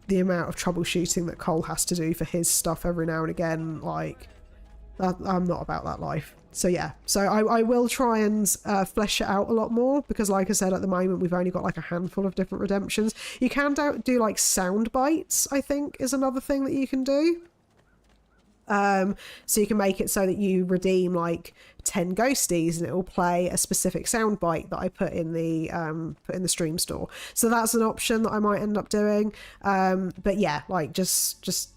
the amount of troubleshooting that Cole has to do for his stuff every now and again, like, I'm not about that life. So yeah, so I will try and flesh it out a lot more, because like I said, at the moment we've only got like a handful of different redemptions. You can do like sound bites, I think, is another thing that you can do. So you can make it so that you redeem like 10 ghosties and it will play a specific soundbite that I put in the stream store. So that's an option that I might end up doing. But yeah, like just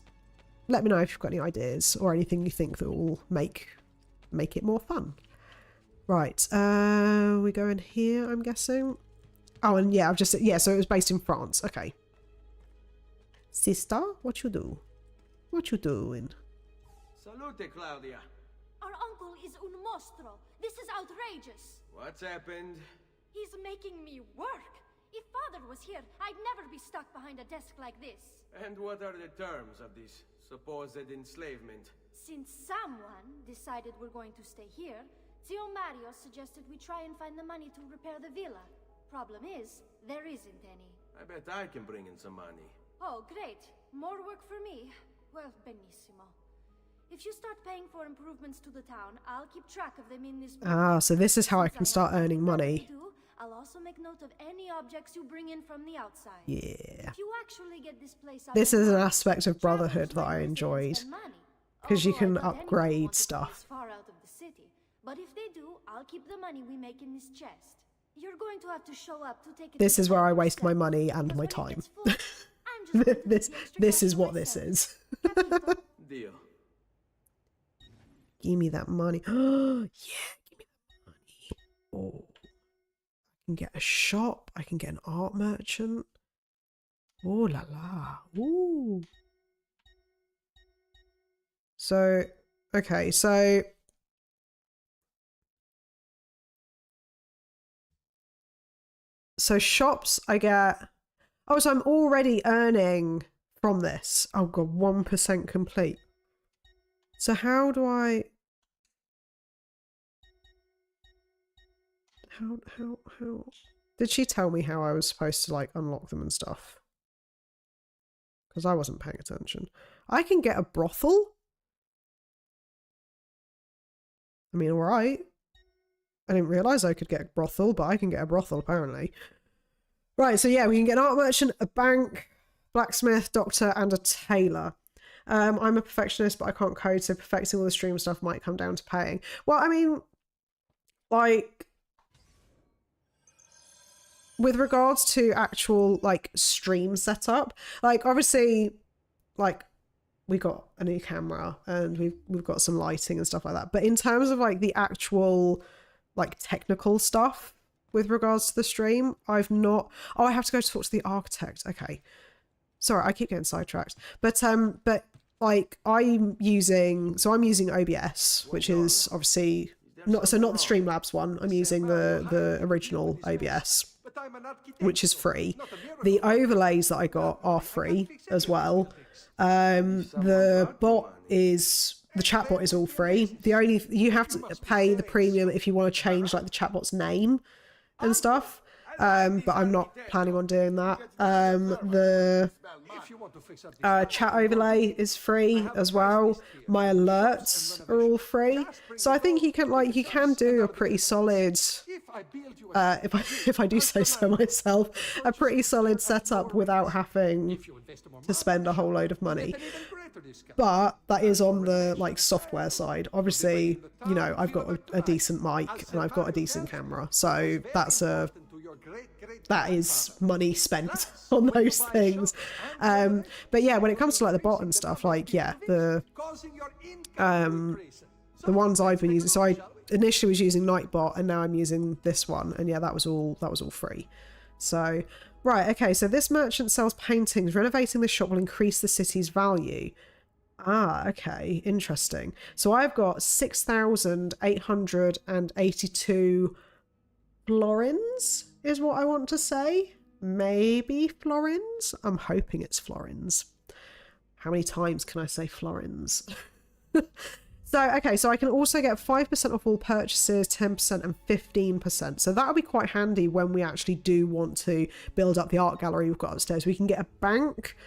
let me know if you've got any ideas or anything you think that will make it more fun. Right, we go in here, I'm guessing. Oh, and yeah, so it was based in France. Okay. Sister, what you do? What you doing? Salute, Claudia. Our uncle is un mostro. This is outrageous. What's happened? He's making me work. If father was here, I'd never be stuck behind a desk like this. And what are the terms of this supposed enslavement? Since someone decided we're going to stay here, Zio Mario suggested we try and find the money to repair the villa. Problem is, there isn't any. I bet I can bring in some money. Oh, great. More work for me. Well, benissimo. If you start paying for improvements to the town, I'll keep track of them in this book. Ah, so this is how I can start earning money. I'll also make note of any objects you bring in from the outside. Yeah. If you actually get this place up This and is an running, aspect of Brotherhood that I travelers enjoyed. spend money. Because you Although I can doubt anyone upgrade wants a stuff. place far out of the city. But if they do, I'll keep the money we make in this chest. You're going to have to show up to take it. This to is the where I bank waste my yourself, money and because my when it time. gets full, I'm just going to this take the extra this cash is for what this myself. is. Capito? Deal. Give me that money. Yeah, give me that money. Oh. I can get a shop. I can get an art merchant. Oh la la. Ooh. So, okay, so shops I get. Oh, so I'm already earning from this. Oh god, 1% complete. So how do I how did she tell me how I was supposed to like unlock them and stuff? Because I wasn't paying attention. I can get a brothel. I mean, alright. I didn't realise I could get a brothel, but I can get a brothel apparently. Right, so yeah, we can get an art merchant, a bank, blacksmith, doctor, and a tailor. I'm a perfectionist, but I can't code, so perfecting all the stream stuff might come down to paying. Well, I mean, like, with regards to actual, like, stream setup, like, obviously, like, we got a new camera, and we've got some lighting and stuff like that. But in terms of, like, the actual, like, technical stuff with regards to the stream, I've not... Oh, I have to go talk to the architect. Okay. Sorry, I keep getting sidetracked. But like I'm using OBS, which is obviously not the Streamlabs one. I'm using the original OBS, which is free. The overlays that I got are free as well. The chatbot is all free. You have to pay the premium if you want to change like the chatbot's name and stuff. But I'm not planning on doing that. The chat overlay is free as well. My alerts are all free. So I think you can do a pretty solid, if I do say so myself, a pretty solid setup without having to spend a whole load of money. But that is on the like software side. Obviously, you know, I've got a decent mic and I've got a decent camera, so that is money spent on those things. But yeah, when it comes to like the bot and stuff, like yeah, the ones I've been using. So I initially was using Nightbot, and now I'm using this one, and yeah, that was all free. So right, okay. So this merchant sells paintings. Renovating this shop will increase the city's value. Ah, okay, interesting. So I've got 6,882 florins is what I want to say. Maybe florins? I'm hoping it's florins. How many times can I say florins? So, okay, so I can also get 5% off all purchases, 10% and 15%. So that'll be quite handy when we actually do want to build up the art gallery we've got upstairs. We can get a bank,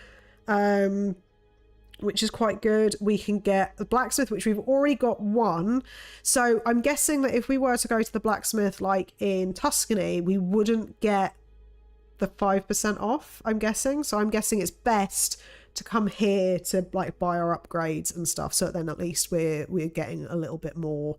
which is quite good. We can get the blacksmith, which we've already got one. So I'm guessing that if we were to go to the blacksmith like in Tuscany, we wouldn't get the 5% off, I'm guessing. So I'm guessing it's best to come here to like buy our upgrades and stuff, so then at least we're getting a little bit more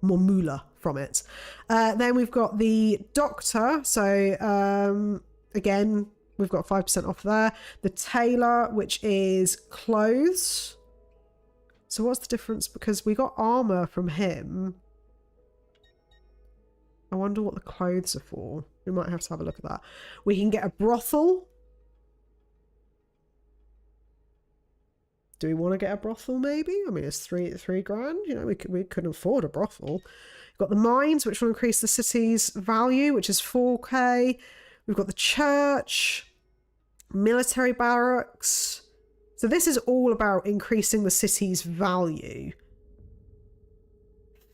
moolah from it. Then we've got the doctor, so again we've got 5% off there. The tailor, which is clothes. So what's the difference? Because we got armor from him. I wonder what the clothes are for. We might have to have a look at that. We can get a brothel. Do we want to get a brothel? Maybe. I mean, it's three grand. You know, we couldn't afford a brothel. We've got the mines, which will increase the city's value, which is 4k. We've got the church, military barracks. So this is all about increasing the city's value.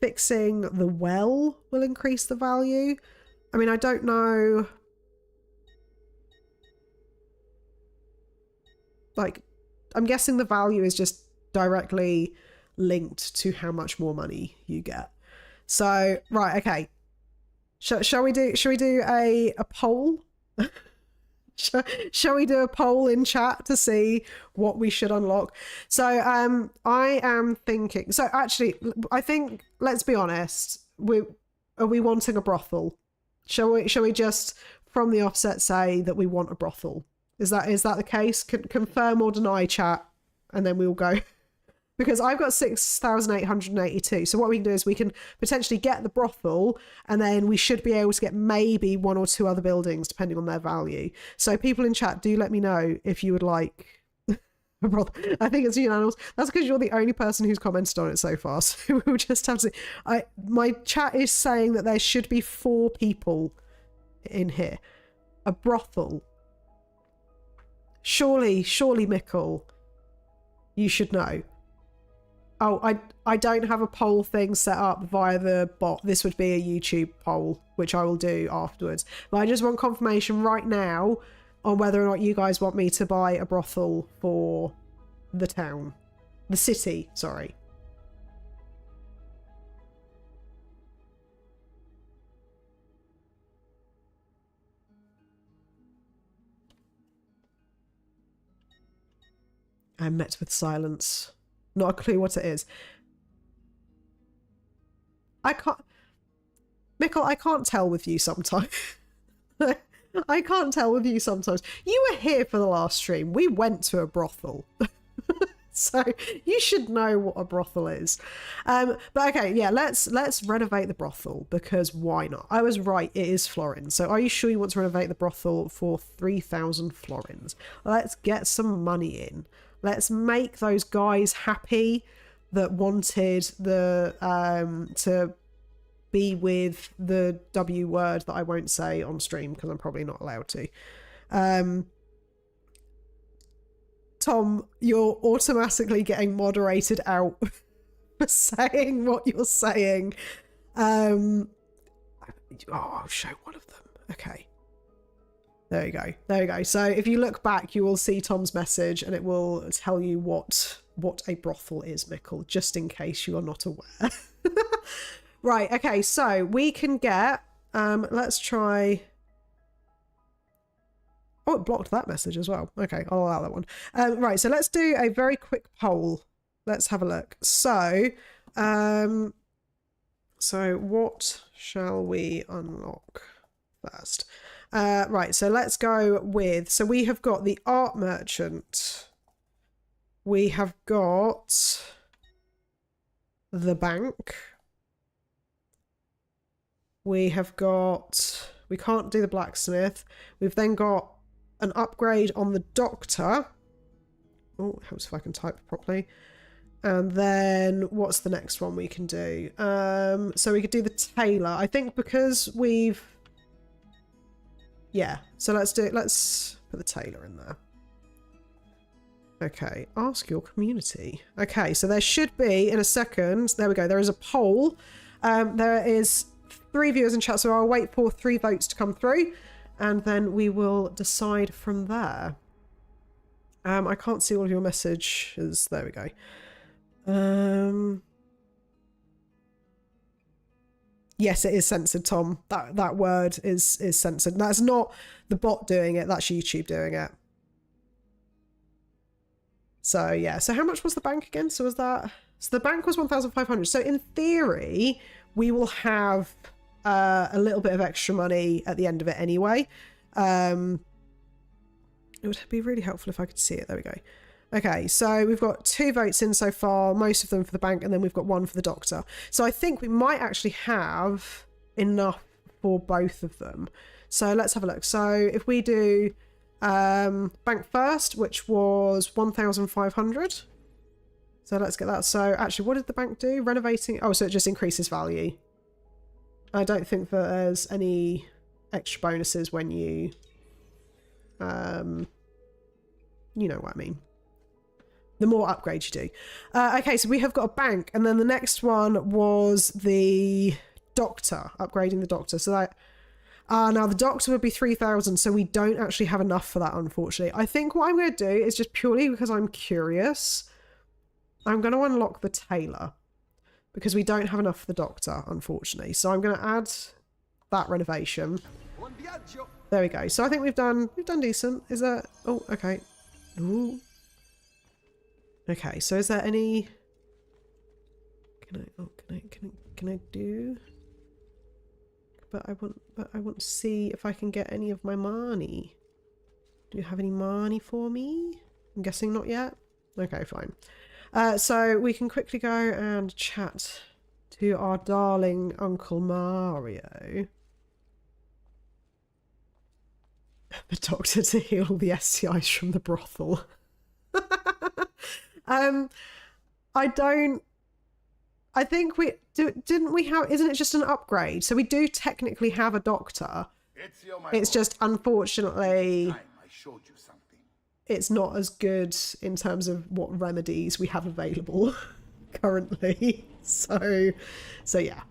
Fixing the well will increase the value. I mean, I don't know. Like, I'm guessing the value is just directly linked to how much more money you get. So, right, okay. Shall we do a poll? Shall we do a poll in chat to see what we should unlock? So I am thinking, so actually I think, let's be honest, are we wanting a brothel? Shall we just from the offset say that we want a brothel? Is that the case? Confirm or deny, chat, and then we'll go. Because I've got 6,882. So what we can do is we can potentially get the brothel, and then we should be able to get maybe one or two other buildings depending on their value. So people in chat, do let me know if you would like a brothel. I think it's unanimous. That's because you're the only person who's commented on it so far. So we'll just have to see. My chat is saying that there should be 4 people in here. A brothel. Surely, Mickle, you should know. Oh, I don't have a poll thing set up via the bot. This would be a YouTube poll, which I will do afterwards. But I just want confirmation right now on whether or not you guys want me to buy a brothel for the town. The city, sorry. I'm met with silence. Not a clue what it is. Mickle, I can't tell with you sometimes. I can't tell with you sometimes. You were here for the last stream. We went to a brothel. So you should know what a brothel is. But okay, yeah, let's renovate the brothel, because why not? I was right, it is florins. So are you sure you want to renovate the brothel for 3,000 florins? Let's get some money in. Let's make those guys happy that wanted the to be with the W word that I won't say on stream because I'm probably not allowed to. Tom, you're automatically getting moderated out for saying what you're saying. I'll show one of them. Okay. There you go. There you go. So if you look back, you will see Tom's message and it will tell you what a brothel is, Mickle, just in case you are not aware. Right. Okay. So we can get, let's try. Oh, it blocked that message as well. Okay. I'll allow that one. Right. So let's do a very quick poll. Let's have a look. So, what shall we unlock first? Right, so let's go with, so we have got the art merchant, we have got the bank, we have got, we can't do the blacksmith, we've then got an upgrade on the doctor. Oh, it helps if I can type properly. And then what's the next one we can do? So we could do the tailor. I think because we've, yeah, so let's put the tailor in there. Okay, ask your community. Okay, so there should be, in a second, there we go, there is a poll. There is 3 viewers in chat, so I'll wait for 3 votes to come through, and then we will decide from there. I can't see all of your messages. There we go. Yes, it is censored, Tom. That word is censored. That's not the bot doing it. That's YouTube doing it. So yeah. So how much was the bank again? So the bank was 1,500. So in theory, we will have a little bit of extra money at the end of it anyway. It would be really helpful if I could see it. There we go. Okay, so we've got 2 votes in so far, most of them for the bank, and then we've got 1 for the doctor. So I think we might actually have enough for both of them. So let's have a look. So if we do bank first, which was 1,500, So let's get that. So actually, what did the bank do? Renovating. Oh, so it just increases value. I don't think that there's any extra bonuses when you, you know what I mean. The more upgrades you do. Okay, so we have got a bank, and then the next one was the doctor, upgrading the doctor. So that, now the doctor would be 3,000, so we don't actually have enough for that, unfortunately. I think what I'm going to do is just purely because I'm curious, I'm going to unlock the tailor because we don't have enough for the doctor, unfortunately. So I'm going to add that renovation. There we go. So I think we've done decent. Is there? Oh, okay. Ooh. Okay. So is there any? Can I do? But I want to see if I can get any of my money. Do you have any money for me? I'm guessing not yet. Okay, fine. So we can quickly go and chat to our darling Uncle Mario. The doctor to heal the STIs from the brothel. I think we didn't we have, isn't it just an upgrade? So we do technically have a doctor. It's just unfortunately it's not as good in terms of what remedies we have available currently. So yeah.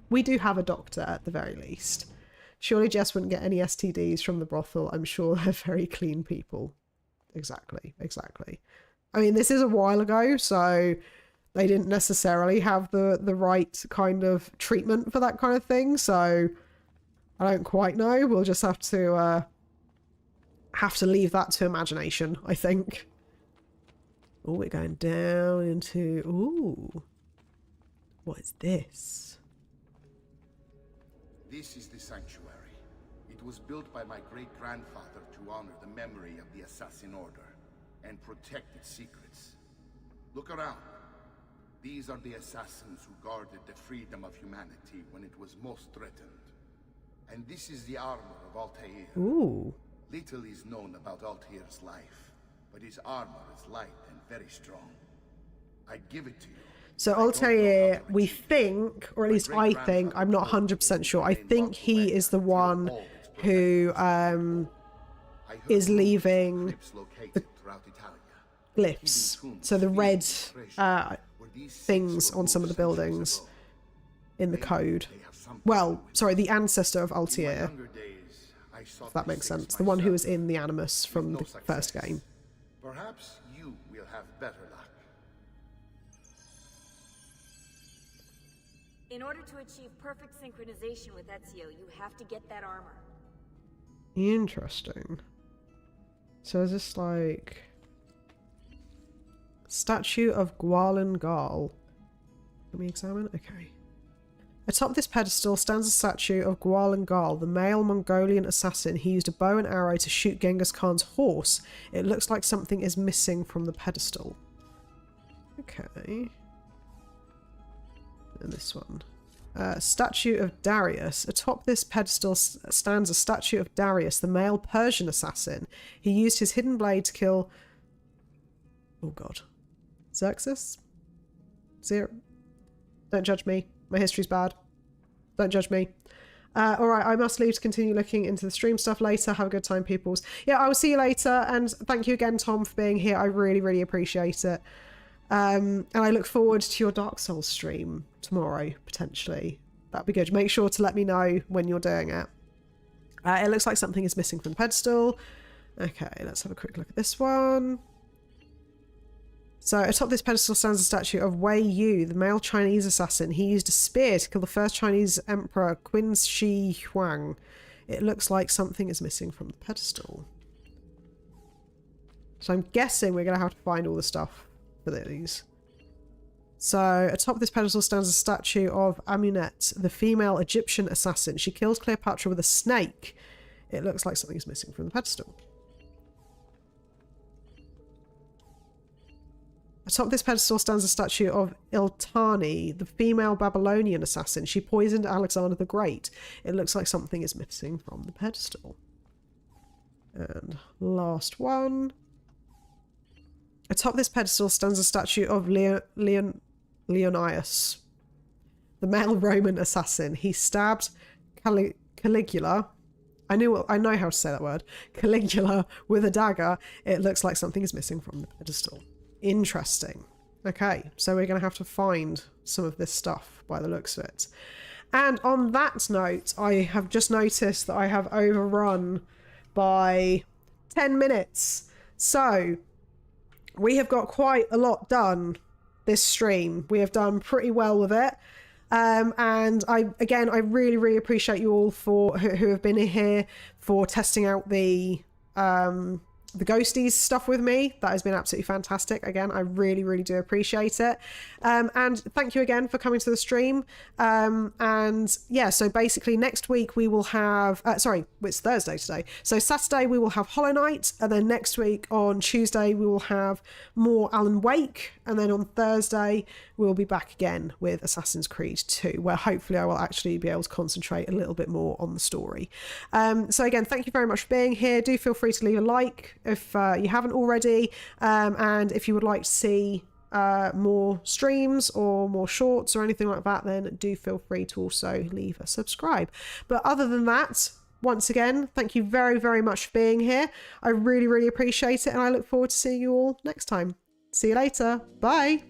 We do have a doctor at the very least. Surely Jess wouldn't get any STDs from the brothel. I'm sure they're very clean people. Exactly. I mean, this is a while ago, so they didn't necessarily have the right kind of treatment for that kind of thing. So I don't quite know. We'll just have to leave that to imagination, I think. Oh, we're going down into... Ooh. What is this? This is the sanctuary. It was built by my great-grandfather to honor the memory of the Assassin Order and protect its secrets. Look around. These are the assassins who guarded the freedom of humanity when it was most threatened. And this is the armor of Altair. Ooh. Little is known about Altair's life, but his armor is light and very strong. I give it to you. So Altair, we think, or at least I think, I'm not 100% sure, I think he is the one who is leaving the glyphs. So the red things on some of the buildings in the code. Well, sorry, the ancestor of Altair, if that makes sense. The one who was in the Animus from the first game. Perhaps you will have better luck. In order to achieve perfect synchronization with Ezio, you have to get that armor. Interesting. So is this like... Statue of Gwalen Gal. Let me examine. Okay. Atop this pedestal stands a statue of Gwalen Gal, the male Mongolian assassin. He used a bow and arrow to shoot Genghis Khan's horse. It looks like something is missing from the pedestal. Okay. And this one. Statue of Darius. Atop this pedestal stands a statue of Darius, the male Persian assassin. He used his hidden blade to kill... Oh god. Xerxes? Zero. Don't judge me. My history's bad. Don't judge me. Alright, I must leave to continue looking into the stream stuff later. Have a good time, peoples. Yeah, I will see you later, and thank you again, Tom, for being here. I really, really appreciate it. And I look forward to your Dark Souls stream tomorrow, potentially. That'd be good. Make sure to let me know when you're doing it. It looks like something is missing from the pedestal. Okay, let's have a quick look at this one. So atop this pedestal stands a statue of Wei Yu, the male Chinese assassin. He used a spear to kill the first Chinese emperor, Qin Shi Huang. It looks like something is missing from the pedestal. So I'm guessing we're going to have to find all the stuff for these. So atop this pedestal stands a statue of Amunet, the female Egyptian assassin. She kills Cleopatra with a snake. It looks like something is missing from the pedestal. Atop this pedestal stands a statue of Iltani, the female Babylonian assassin. She poisoned Alexander the Great. It looks like something is missing from the pedestal. And last one. Atop this pedestal stands a statue of Leonidas, the male Roman assassin. He stabbed Caligula. I know how to say that word. Caligula with a dagger. It looks like something is missing from the pedestal. Interesting. Okay, so we're going to have to find some of this stuff by the looks of it. And on that note, I have just noticed that I have overrun by 10 minutes. So we have got quite a lot done this stream. We have done pretty well with it. And I really, really appreciate you all for who have been here for testing out the ghosties stuff with me. That has been absolutely fantastic. Again, I really, really do appreciate it. And thank you again for coming to the stream. And yeah, so basically next week we will have, it's Thursday today. So Saturday we will have Hollow Knight. And then next week on Tuesday we will have more Alan Wake. And then on Thursday we'll be back again with Assassin's Creed 2, where hopefully I will actually be able to concentrate a little bit more on the story. So again, thank you very much for being here. Do feel free to leave a like if you haven't already. And if you would like to see more streams or more shorts or anything like that, then do feel free to also leave a subscribe. But other than that, once again, thank you very, very much for being here. I really, really appreciate it, and I look forward to seeing you all next time. See you later. Bye.